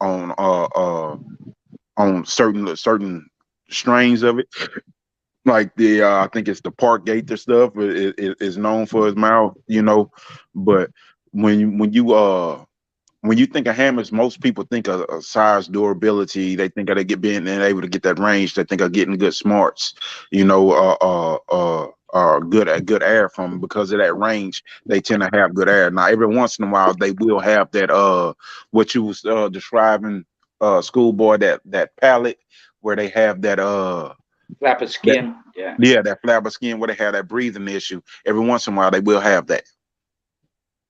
certain strains of it. Like the I think it's the Park Gator stuff is known for his mouth, but when you think of hammers, most people think of size, durability. They think of being able to get that range. They think of getting good smarts, good air from 'em. Because of that range. They tend to have good air. Now, every once in a while, they will have that what you was describing, schoolboy, that palate where they have that Flap of skin. Yeah. yeah, that flap of skin where they have that breathing issue. Every once in a while, they will have that.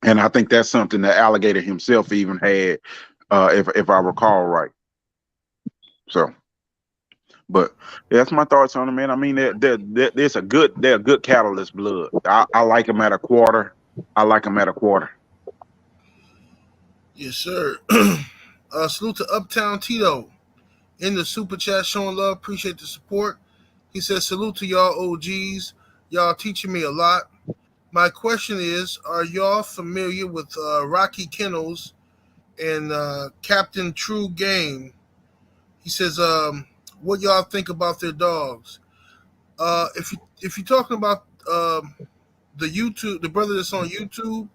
And I think that's something that Alligator himself even had, if I recall right. So, but yeah, that's my thoughts on it, man. I mean, they're a good catalyst blood. I like them at a quarter. I like them at a quarter. Yes, sir. Salute to Uptown Tito in the super chat, showing love. Appreciate the support. He says, salute to y'all OGs. Y'all teaching me a lot. My question is, are y'all familiar with Rocky Kennels and Captain True Game? He says, what y'all think about their dogs? If you're talking about the brother that's on YouTube,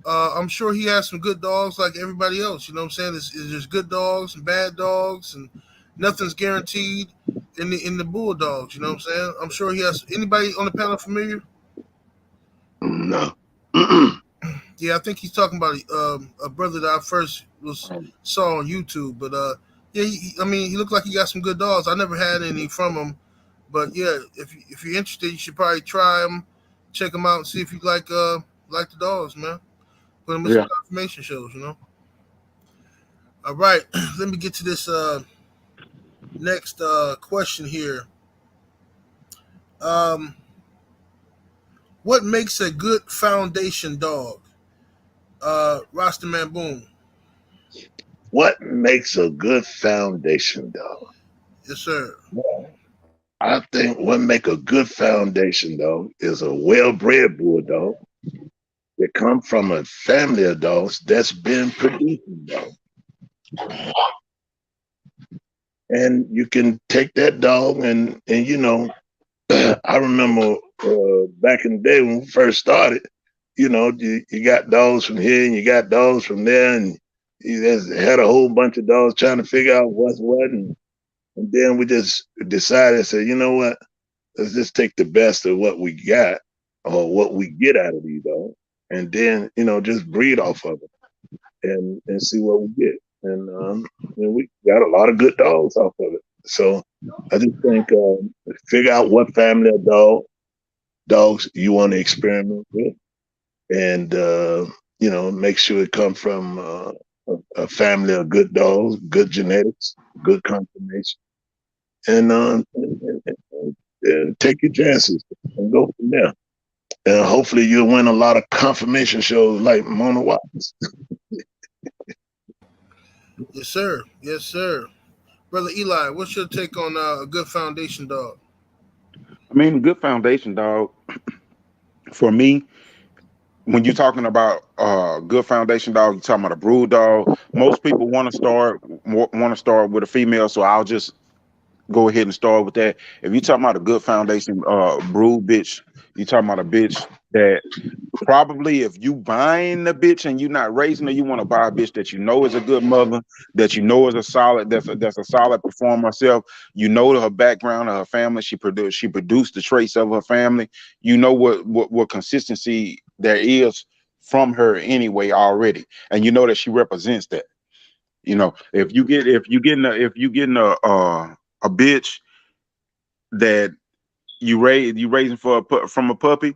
I'm sure he has some good dogs like everybody else. You know what I'm saying? There's good dogs and bad dogs, and nothing's guaranteed in the Bulldogs. You know what I'm saying? I'm sure he has. Anybody on the panel familiar? No. Yeah, I think he's talking about a brother that I first saw on YouTube. But yeah, I mean, he looked like he got some good dogs. I never had any from him, but yeah, if you're interested, you should probably try them, check them out, and see if you like the dogs, man. Put them in some confirmation shows, All right, let me get to this next question here. What makes a good foundation dog? Rastaman Boom. What makes a good foundation dog? Yes, sir. I think what make a good foundation dog is a well-bred bulldog that come from a family of dogs that's been producing dogs. And you can take that dog and I remember back in the day when we first started, you got dogs from here and you got dogs from there, and you just had a whole bunch of dogs trying to figure out what's what, and then we just decided, say, you know what, let's just take the best of what we got or what we get out of these dogs, and then just breed off of it and see what we get, and we got a lot of good dogs off of it. So I just think figure out what family of dogs you want to experiment with, and make sure it comes from a family of good dogs, good genetics, good conformation, and take your chances and go from there. And hopefully you'll win a lot of confirmation shows like Mona Watts. Yes, sir. Yes, sir. Brother Eli, what's your take on a good foundation dog? I mean, a good foundation dog for me. When you're talking about good foundation dog, you're talking about a brood dog. Most people want to start with a female, so I'll just go ahead and start with that. If you're talking about a good foundation brood bitch, you're talking about a bitch that probably, if you buying the bitch and you're not raising her, you want to buy a bitch that you know is a good mother, that you know is a solid, that's a solid performer herself. You know her background, her family. She produced the traits of her family. You know what consistency there is from her anyway already, and you know that she represents that. You know, if you getting a bitch that you raising from a puppy,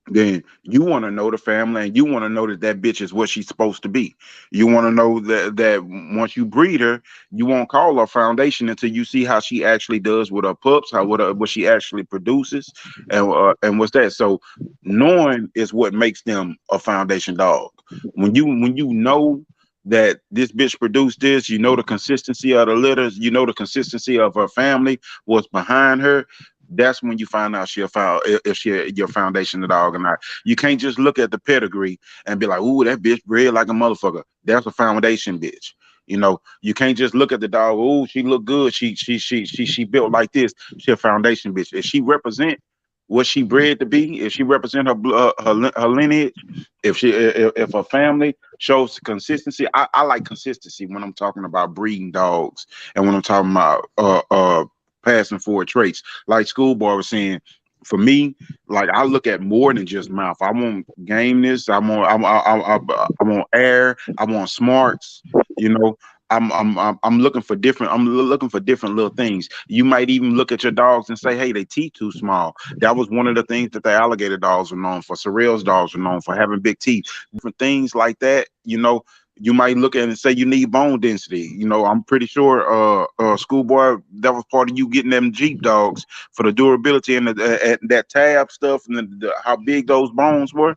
then you want to know the family, and you want to know that that bitch is what she's supposed to be. You want to know that once you breed her, you won't call her foundation until you see how she actually does with her pups, what she actually produces, and what's that. So knowing is what makes them a foundation dog. When you know that this bitch produced this, you know the consistency of the litters, you know the consistency of her family, what's behind her. That's when you find out if she your foundation dog or not. You can't just look at the pedigree and be like, "Ooh, that bitch bred like a motherfucker." That's a foundation bitch. You know, you can't just look at the dog. "Ooh, she look good. She built like this." She a foundation bitch. If she represent what she bred to be, if she represent her lineage, if her family shows consistency. I like consistency when I'm talking about breeding dogs and when I'm talking about passing forward traits. Like Schoolboy was saying, for me, like I look at more than just mouth. I want gameness. I want air. I want smarts. You know, I'm looking for different. I'm looking for different little things. You might even look at your dogs and say, "Hey, they teeth too small." That was one of the things that the alligator dogs were known for. Sorrel's dogs were known for having big teeth. Different things like that. You know, you might look at it and say you need bone density. You know, I'm pretty sure Schoolboy, that was part of you getting them Jeep dogs for the durability and that tab stuff and how big those bones were.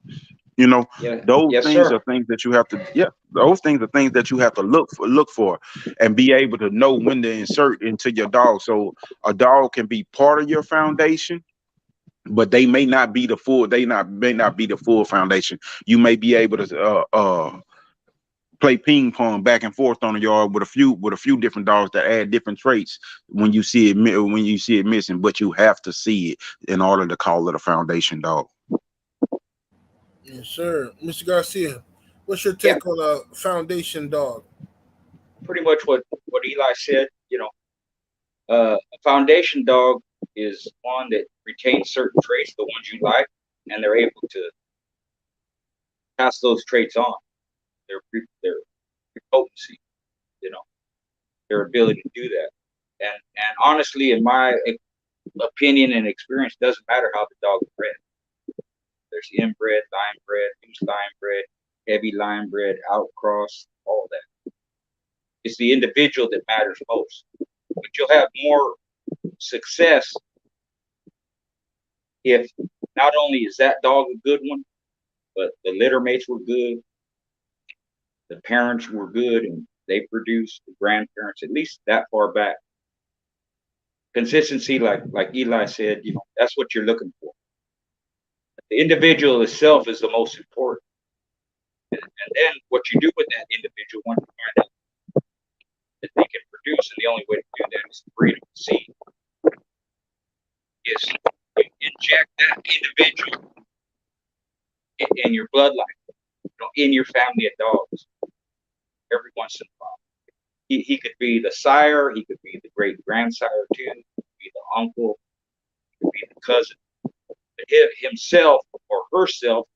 You know, Yeah. those Yes, things sir. are things that you have to, yeah, those things are things that you have to look for and be able to know when to insert into your dog. So a dog can be part of your foundation, but they may not be the full, may not be the full foundation. You may be able to play ping pong back and forth on the yard with a few different dogs that add different traits when you see it missing, but you have to see it in order to call it a foundation dog. Yes, sir. Mr. Garcia, what's your Yeah, take on a foundation dog? pretty much what Eli said. A foundation dog is one that retains certain traits, the ones you like, and they're able to pass those traits on. Their potency, you know, their ability to do that. And honestly, in my opinion and experience, doesn't matter how the dog is bred. There's inbred, line bred, loose line bred, heavy line bred, outcross, all of that. It's the individual that matters most. But you'll have more success if not only is that dog a good one, but the litter mates were good, the parents were good, and they produced the grandparents at least that far back. Consistency, like Eli said, that's what you're looking for. The individual itself is the most important. And then what you do with that individual once you find out that they can produce, and the only way to do that is to breed them with seed, is you inject that individual in your bloodline, in your family of dogs every once in a while. He could be the sire, he could be the great grandsire too, he could be the uncle, he could be the cousin. But himself or herself,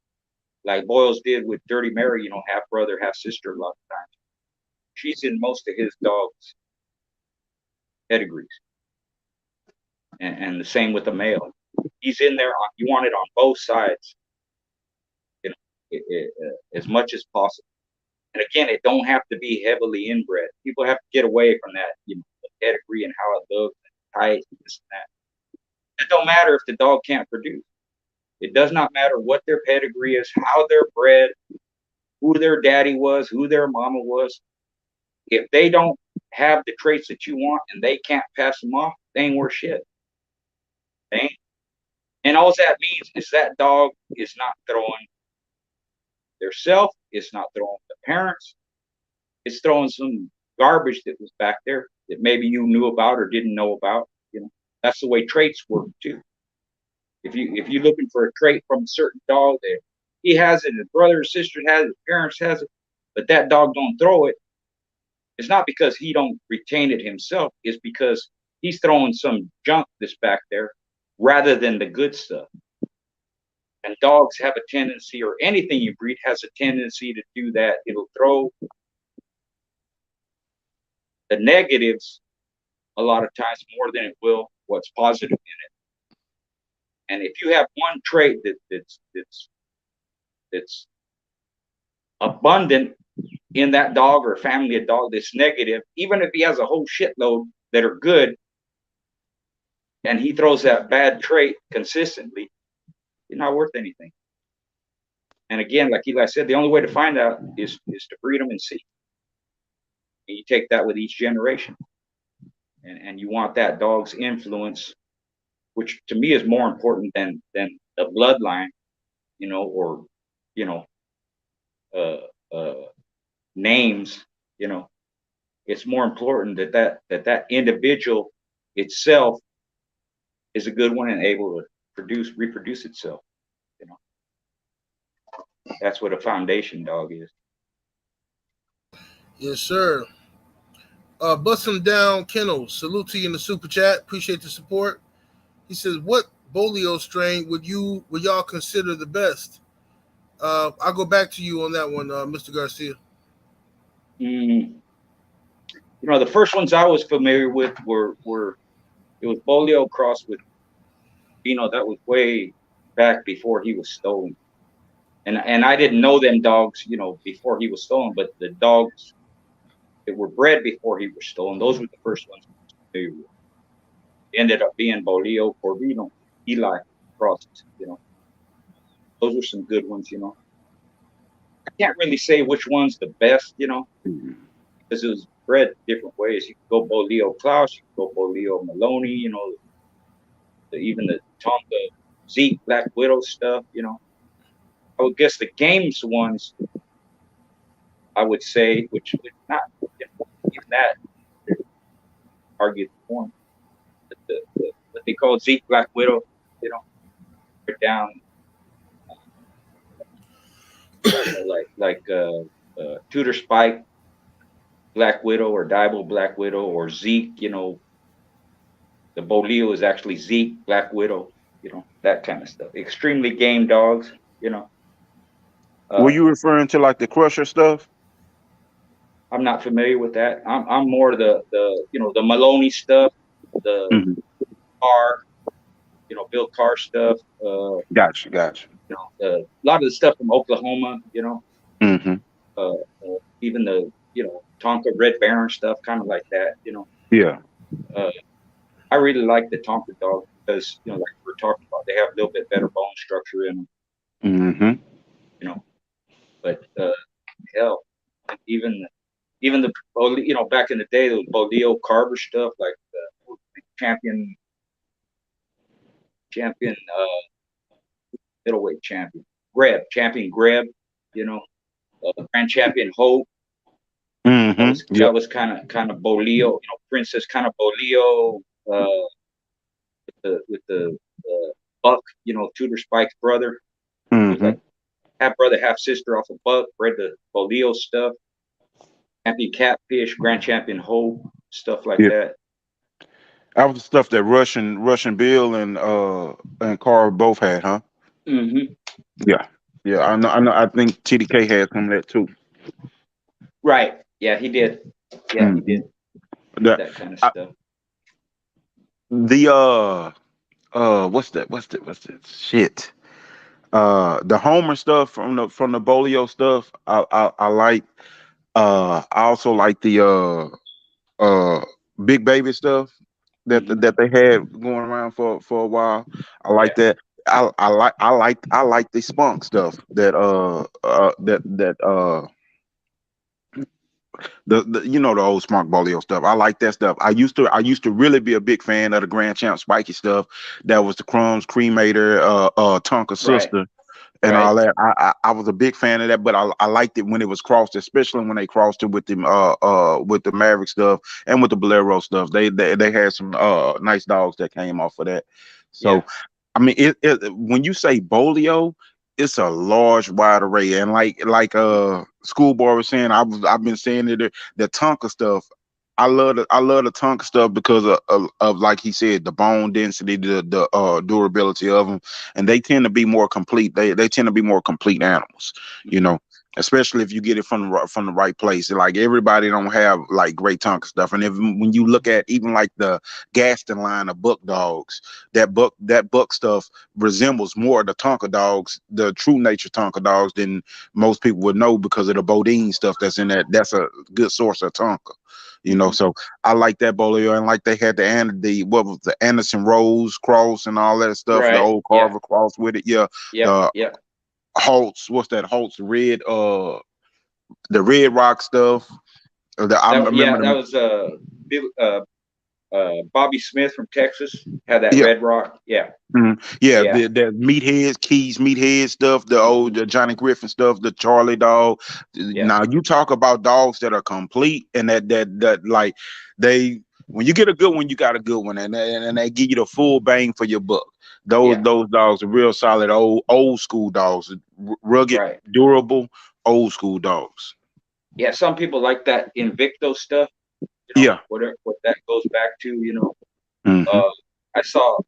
like Boyles did with Dirty Mary, half brother, half sister a lot of times. She's in most of his dogs' pedigrees. And the same with the male. He's in there, you want it on both sides, as much as possible. And again, it don't have to be heavily inbred. People have to get away from that, the pedigree and how it looks, and height, and this and that. It don't matter if the dog can't produce. It does not matter what their pedigree is, how they're bred, who their daddy was, who their mama was. If they don't have the traits that you want and they can't pass them off, they ain't worth shit. They ain't. And all that means is that dog is not throwing their self, it's not throwing the parents, it's throwing some garbage that was back there that maybe you knew about or didn't know about. That's the way traits work too. If you're looking for a trait from a certain dog that he has it, his brother or sister has it, his parents has it, but that dog don't throw it, it's not because he don't retain it himself. It's because he's throwing some junk that's back there rather than the good stuff. And dogs have a tendency, or anything you breed has a tendency to do that. It'll throw the negatives a lot of times more than it will what's positive in it. And if you have one trait that's abundant in that dog or family of dog that's negative, even if he has a whole shitload that are good, and he throws that bad trait consistently, you're not worth anything. And again, like Eli said, the only way to find out is to breed them and see. And you take that with each generation. And you want that dog's influence, which to me is more important than the bloodline, you know, or, you know, names, you know. It's more important that individual itself is a good one and able to reproduce itself, you know. That's what a foundation dog is. Yes, sir. Bust him down, Kennels. Salute to you in the super chat. Appreciate the support. He says, "What Bolio strain would y'all consider the best?" I'll go back to you on that one, Mr. Garcia. You know, the first ones I was familiar with were it was Bolio crossed with, you know, that was way back before he was stolen, and I didn't know them dogs, you know, before he was stolen, but the dogs that were bred before he was stolen, those were the first ones I was familiar with. Ended up being Bolio, Corvino, Eli crosses, you know. Those were some good ones, you know. I can't really say which one's the best, you know, because it was bred different ways. You could go Bolio Klaus, you could go Bolio Maloney, you know, even the Tonka Zeke Black Widow stuff, you know. I would guess the games ones, I would say, which would not, you know, even that, argue the point. What they call Zeke Black Widow, you know, put down like Tudor Spike Black Widow or DIBO Black Widow or Zeke, you know, the Bolio is actually Zeke Black Widow, you know, that kind of stuff. Extremely game dogs, you know. Were you referring to like the Crusher stuff? I'm not familiar with that. I'm more the you know, the Maloney stuff, the Carr, you know, Bill Carr stuff. Gotcha. You know, a lot of the stuff from Oklahoma, you know. Even the, you know, Tonka Red Baron stuff, kind of like that, you know. Yeah. I really like the Tonka dog because, you know, like we were talking about, they have a little bit better bone structure in them. You know, but hell, even the, you know, back in the day, those Bolio Carver stuff, like champion middleweight champion Greb, you know, Grand Champion Hope. That was kind of Bolio, you know, Princess kind of Bolio, with the Buck, you know, Tudor Spike's brother. Like half brother, half sister off of Buck, bred the Bolio stuff. Champion Catfish, Grand Champion Hope, stuff like that. That was the stuff that Russian Bill and Carl both had, huh? Yeah. I know. I think TDK had some of that too. Right. Yeah, he did. Yeah, he did. That kind of stuff. What's that shit? The Homer stuff from the Bolio stuff. I like. I also like the Big Baby stuff that they had going around for a while. I like that. I like the Spunk stuff that the you know, the old Smart Bolio stuff. I like that stuff. I used to really be a big fan of the Grand Champ Spiky stuff. That was the Crumbs Cremator, Tonka Sister, and all that. I was a big fan of that, but I liked it when it was crossed, especially when they crossed it with the Maverick stuff and with the Bolero stuff. They had some nice dogs that came off of that. So I mean, when you say Bolio, it's a large, wide array, and like Schoolboy was saying, I've been saying it. The Tonka stuff, I love the Tonka stuff because of like he said, the bone density, the durability of them, and they tend to be more complete. They tend to be more complete animals, you know. especially if you get it from the right place. Like everybody don't have like great Tonka stuff, and if when you look at even like the Gaston line of buck dogs, that buck stuff resembles more the Tonka dogs, the true nature Tonka dogs, than most people would know because of the Bodine stuff that's in that. That's a good source of Tonka. You know, so I like that Bolio, and like they had the what was the Anderson Rose cross and all that stuff, the Right. old Carver cross with it. Yeah, Yeah. the Holtz, what's that? Holtz red, the Red Rock stuff. I remember That them. was Bobby Smith from Texas had that Yeah, Red Rock. Yeah. yeah, Yeah. the meatheads, Keys meathead stuff, the old the Johnny Griffin stuff, the Charlie dog. Yeah. Now you talk about dogs that are complete and that like they when you get a good one, you got a good one, and they give you the full bang for your buck. Those Yeah. dogs are real solid old school dogs, rugged, Right. durable, old school dogs. Yeah. Some people like that Invicto stuff. Yeah. What that goes back to. Mm-hmm. I saw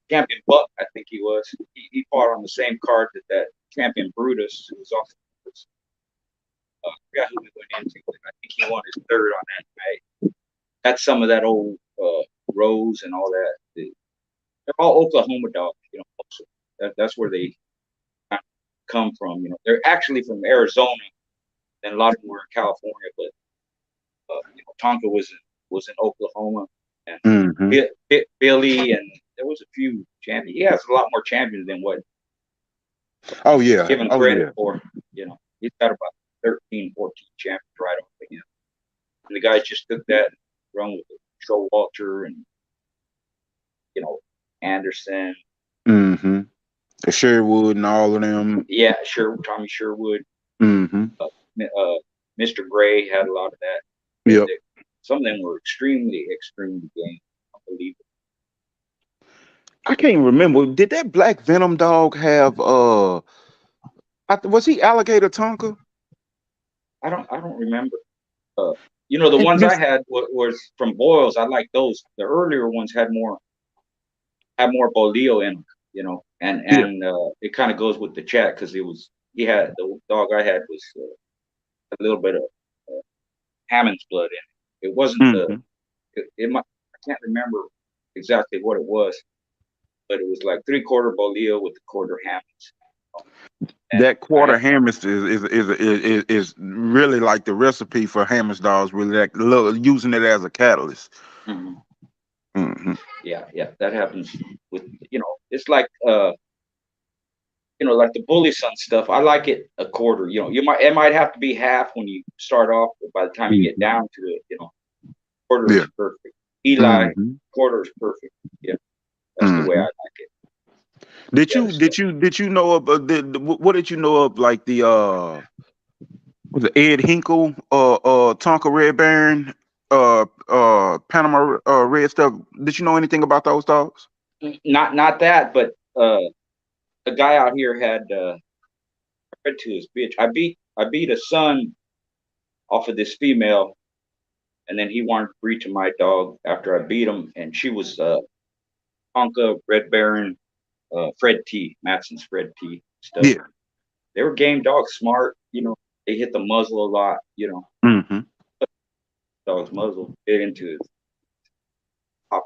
Champion Buck. I think he was. He fought on the same card that Champion Brutus, who was also. I forgot who we went into. I think he won his third on that night. That's some of that old Rose and all that. They're all Oklahoma dogs. Also. That's where they come from. They're actually from Arizona, and a lot of them were in California, but Tonka was in Oklahoma, and Billy, and there was a few champions. He has a lot more champions than what Oh yeah. given Oh credit yeah. for. He's got about 13, 14 champions right off of him. And the guys just took that and run with it. Showalter and Anderson. Mm-hmm. The Sherwood and all of them. Yeah, Tommy Sherwood. Mm-hmm. Mr. Gray had a lot of that. Yep. Some of them were extremely game. Unbelievable. I can't remember. Did that Black Venom dog have was he Alligator Tonka? I don't remember. The ones I had was from Boyles. I like those. The earlier ones had more Bolio in them, and it kind of goes with the chat because the dog I had was a little bit of Hammond's blood in it. It wasn't I can't remember exactly what it was, but it was like 3/4 Bolio with the quarter Hammonds. That quarter Hammonds is really like the recipe for Hammonds dogs. Really, like using it as a catalyst. Mm-hmm. Mm-hmm. Yeah, that happens with it's like like the Bully Son stuff. I like it a quarter. It might have to be half when you start off, but by the time you get down to it, quarter is perfect. Eli quarter is perfect. Yeah, that's the way I like it. Did you know of what did you know of like the was it Ed Hinkle Tonka Red Baron Panama Red stuff? Did you know anything about those dogs? Not that, but a guy out here had fed to his bitch. I beat a son off of this female, and then he wanted to breed to my dog after I beat him, and she was Tonka Red Baron Fred T. Matson's Fred T. stuff. Yeah. They were game dogs, smart. They hit the muzzle a lot. Mm-hmm. Dog's muzzle get into his top.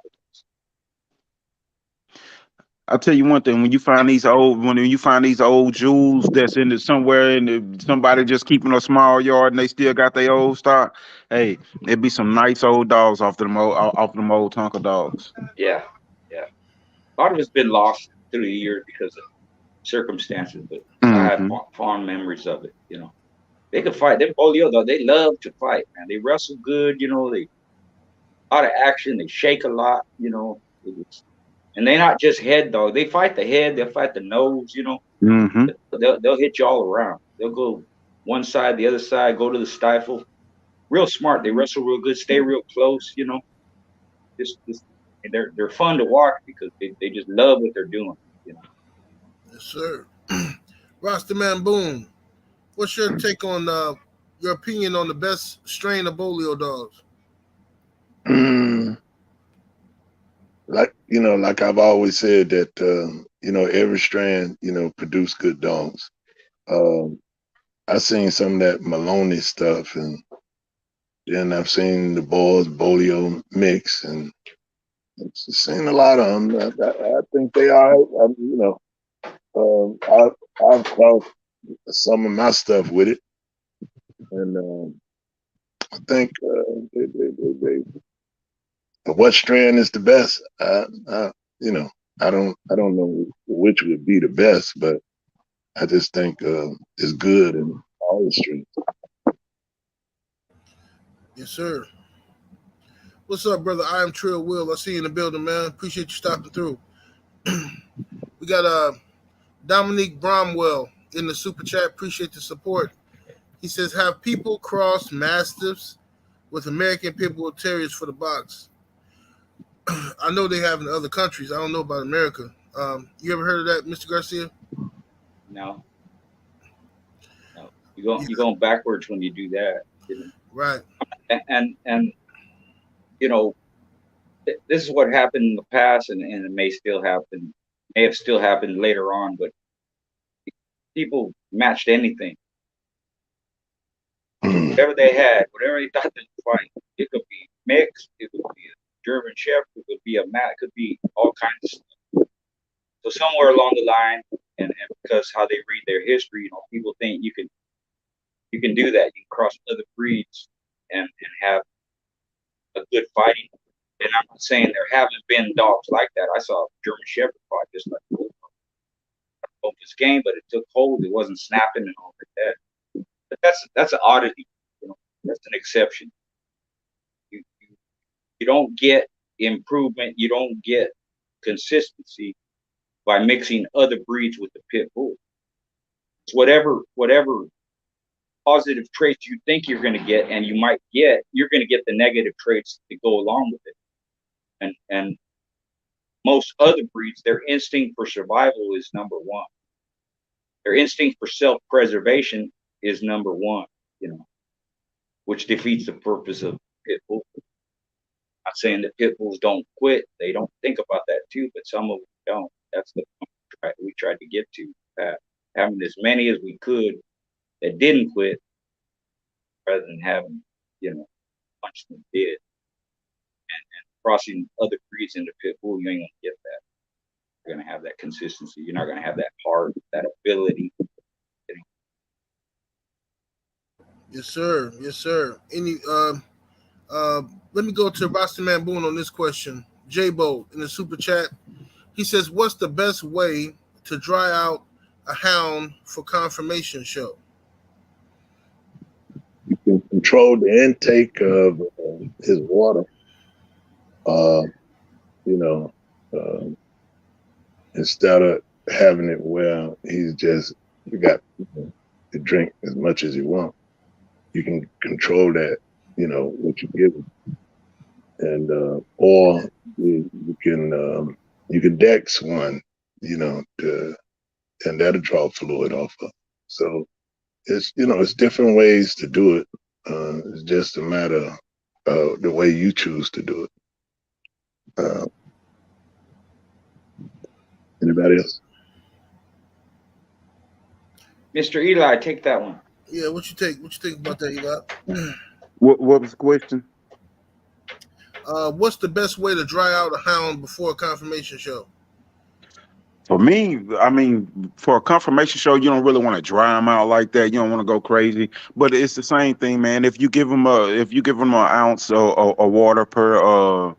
I'll tell you one thing: when you find these old jewels that's in somewhere and somebody just keeping a small yard and they still got their old stock, hey, it'd be some nice old dogs off them old Tonka dogs. Yeah. A lot of it's been lost through the years because of circumstances, but I have fond memories of it. They could fight. Them Bolio though, they love to fight, man. They wrestle good. They a lot of action. They shake a lot. And they're not just head dog. They fight the head. They'll fight the nose. They'll hit you all around. They'll go one side, the other side, go to the stifle. Real smart. They wrestle real good. Stay real close. They're fun to watch because they just love what they're doing. Yes, sir. Rastaman Boom, what's your take on your opinion on the best strain of Bolio dogs? Like I've always said that every strand produce good dogs. I seen some of that Maloney stuff, and then I've seen the boys Bolio mix, and I've seen a lot of them. I think they are. I've caught some of my stuff with it, and I think what strand is the best? I don't know which would be the best, but I just think it's good in all the strands. Yes, sir. What's up, brother? I am Trill Will. I see you in the building, man. Appreciate you stopping through. We got Dominique Bromwell in the super chat. Appreciate the support. He says, have people cross mastiffs with American Pit Bull Terriers for the box? I know they have in other countries. I don't know about America. You ever heard of that, Mr. Garcia? No. You're going backwards when you do that. Right. And you know, this is what happened in the past, and it may have still happened later on, but people matched anything. Whatever they had, whatever they thought they would fight. It could be mixed, it could be a German Shepherd, it could be a Mat, it could be all kinds of stuff. So somewhere along the line, and because how they read their history, people think you can do that. You can cross other breeds and have a good fighting. And I'm not saying there haven't been dogs like that. I saw a German Shepherd fight just like this game, but it took hold. It wasn't snapping and all like that. But that's an oddity. That's an exception. You don't get improvement. You don't get consistency by mixing other breeds with the pit bull. It's whatever positive traits you think you're going to get, and you're going to get the negative traits that go along with it. And most other breeds, their instinct for survival is number one. Their instinct for self-preservation is number one, which defeats the purpose of pit bull. I'm not saying that pit bulls don't quit. They don't think about that too, but some of them don't. That's the point we tried to get to, having as many as we could that didn't quit, rather than having, bunch of them did. And crossing other breeds into pit bull, you ain't gonna get that. You're gonna have that consistency. You're not gonna have that heart, that ability. Yes, sir. Yes, sir. Let me go to Rastaman Boone on this question. J-Bo in the super chat. He says, what's the best way to dry out a hound for conformation show? You can control the intake of his water. Instead of having it where he's just got to drink as much as he wants, you can control that. What you give him, and or you can dex one, and that'll draw fluid off of. So it's different ways to do it. It's just a matter of the way you choose to do it. Anybody else? Mr. Eli, take that one. Yeah, what you think about that, Eli? What was the question? What's the best way to dry out a hound before a conformation show? For me, I mean, for a confirmation show, you don't really want to dry them out like that. You don't want to go crazy, but it's the same thing, man. If you give them an ounce of water per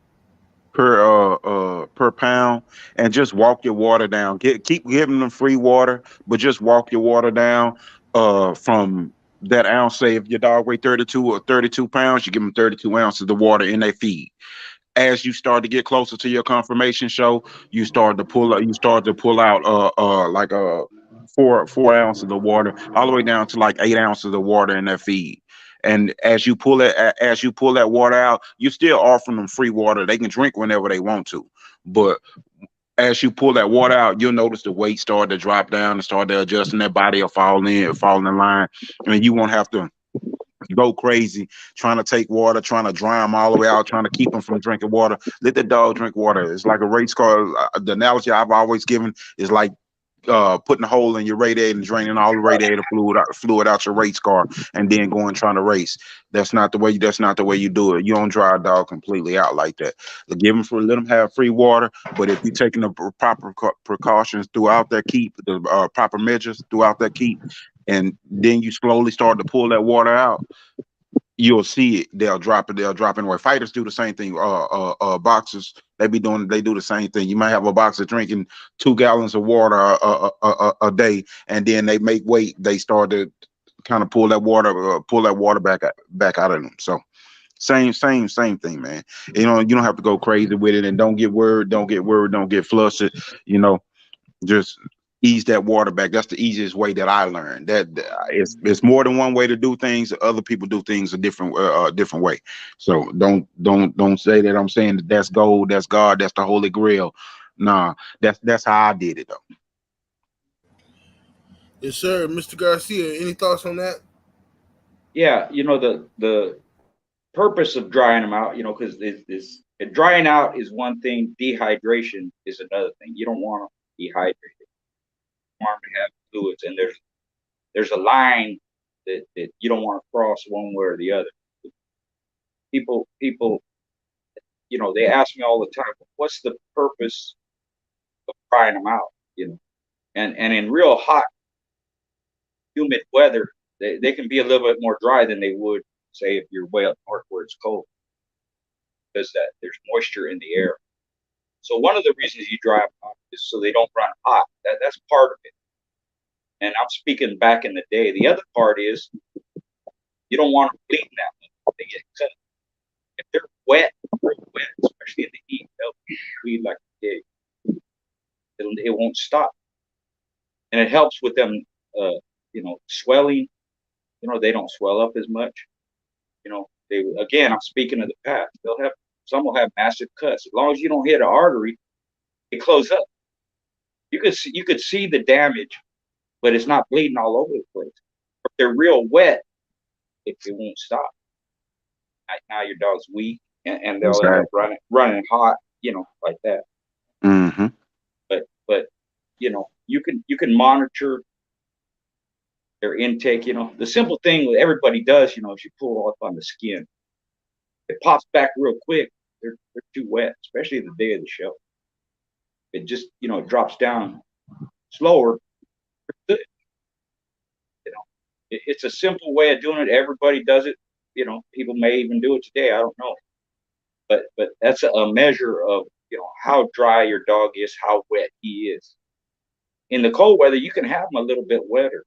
pound, and just walk your water down. Keep giving them free water, but just walk your water down from that ounce. Say if your dog weigh 32 pounds, you give them 32 ounces of water in their feed. As you start to get closer to your confirmation show, you start to pull out like 4 ounces of water, all the way down to like 8 ounces of water in their feed. And as you pull that water out, you're still offering them free water. They can drink whenever they want to, but as you pull that water out, you'll notice the weight start to drop down and start to adjust, and their body will fall in line, and you won't have to go crazy trying to take water, trying to dry them all the way out, trying to keep them from drinking water. Let the dog drink water. It's like a race car. The analogy I've always given is like putting a hole in your radiator and draining all the radiator fluid out your race car, and then going trying to race. That's not the way. That's not the way you do it. You don't dry a dog completely out like that. Let them have free water. But if you're taking the proper precautions throughout that keep, the proper measures throughout that keep, and then you slowly start to pull that water out, you'll see it. They'll drop it. They'll drop it away. Fighters do the same thing. Boxers, they do the same thing. You might have a boxer drinking 2 gallons of water a day, and then they make weight. They start to kind of pull that water back out of them. So same thing, man. You don't have to go crazy with it, and don't get worried. Don't get flustered. Just ease that water back. That's the easiest way that I learned. That it's more than one way to do things. Other people do things a different way. So don't say that I'm saying that's gold, that's God, that's the Holy Grail. Nah, that's how I did it though. Yes, sir. Mr. Garcia, any thoughts on that? Yeah, the purpose of drying them out, because drying out is one thing, dehydration is another thing. You don't want them dehydrated. You want them to have fluids, and there's a line that you don't want to cross one way or the other. People, they ask me all the time, what's the purpose of drying them out? And in real hot, humid weather, they can be a little bit more dry than they would, say, if you're way up north where it's cold, because there's moisture in the air. So one of the reasons you dry them out is so they don't run hot. That's part of it. And I'm speaking back in the day. The other part is you don't want them bleeding that much. They get cut. If they're wet, especially in the heat, they'll bleed like a pig. It won't stop. And it helps with them, swelling. They don't swell up as much. Again, I'm speaking of the past. Some will have massive cuts. As long as you don't hit an artery, it close up. You could see the damage, but it's not bleeding all over the place. If they're real wet, it won't stop. Now your dog's weak, and they'll end up running hot, like that. Mm-hmm. But you can monitor their intake. The simple thing that everybody does, is you pull off on the skin. It pops back real quick. They're too wet, especially the day of the show. It just, it drops down slower. Good. It's a simple way of doing it. Everybody does it. People may even do it today. I don't know. But that's a measure of, how dry your dog is, how wet he is. In the cold weather, you can have them a little bit wetter,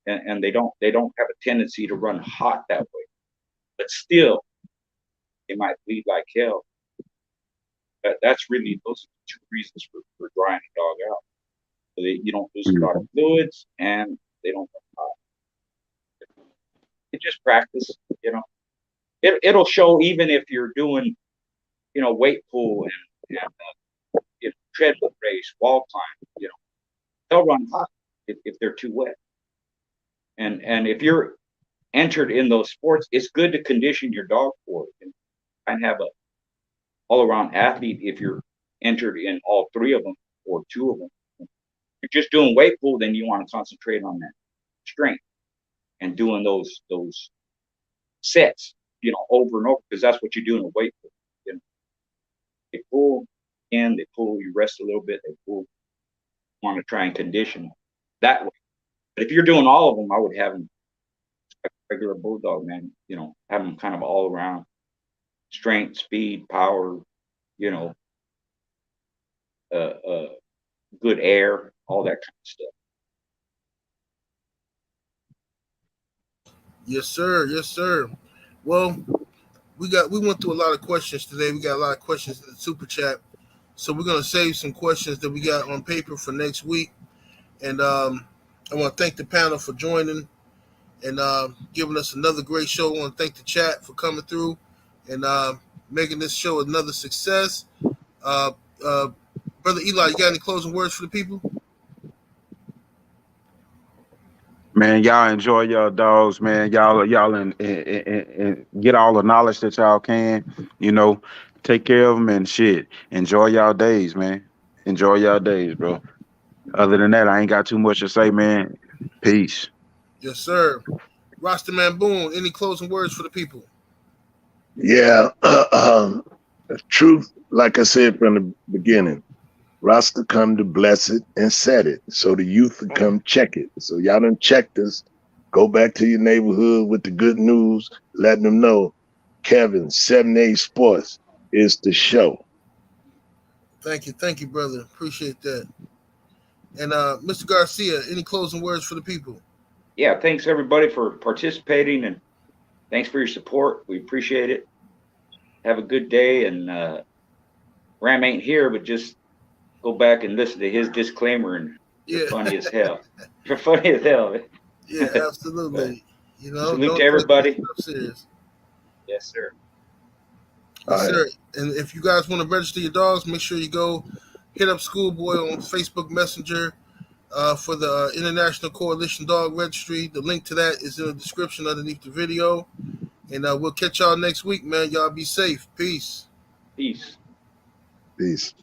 and they don't have a tendency to run hot that way. But still, they might bleed like hell. That's really, those are the two reasons for drying a dog out. So you don't lose a lot of fluids, and they don't run hot. It just practice, It'll show even if you're doing, weight pull and treadmill race, wall climb, they'll run hot if they're too wet. And if you're entered in those sports, it's good to condition your dog for it and have a all-around athlete if you're entered in all three of them or two of them. If you're just doing weight pull, then you want to concentrate on that strength and doing those sets, over and over, because that's what you do in a weight pull. They pull in, they pull, you rest a little bit, they pull. You want to try and condition that way. But if you're doing all of them, I would have them like a regular bulldog, man. Have them kind of all around strength, speed, power, good air, all that kind of stuff. Yes, sir. Yes, sir. Well, we went through a lot of questions today. We got a lot of questions in the super chat, so we're gonna save some questions that we got on paper for next week. And I want to thank the panel for joining and giving us another great show. I want to thank the chat for coming through and making this show another success. Brother Eli, you got any closing words for the people? Man, y'all enjoy your dogs, man. Y'all and get all the knowledge that y'all can. Take care of them and shit. Enjoy y'all days, man. Enjoy y'all days, bro. Other than that, I ain't got too much to say, man. Peace. Yes, sir. Rosterman Boone, any closing words for the people? Yeah, truth, like I said from the beginning, Rasta come to bless it and set it, so the youth can come check it. So y'all done checked us. Go back to your neighborhood with the good news, letting them know Kevin 7A Sports is the show. Thank you, brother. Appreciate that. And Mr. Garcia, any closing words for the people? Yeah, thanks everybody for participating, and thanks for your support. We appreciate it. Have a good day. And Ram ain't here, but just go back and listen to his disclaimer, and you're funny as hell. You're funny as hell. Yeah, absolutely. You know, salute to everybody. Serious. Yes, sir. Yes, sir. And if you guys want to register your dogs, make sure you go hit up Schoolboy on Facebook Messenger for the International Coalition Dog Registry. The link to that is in the description underneath the video. And we'll catch y'all next week, man. Y'all be safe. Peace. Peace. Peace.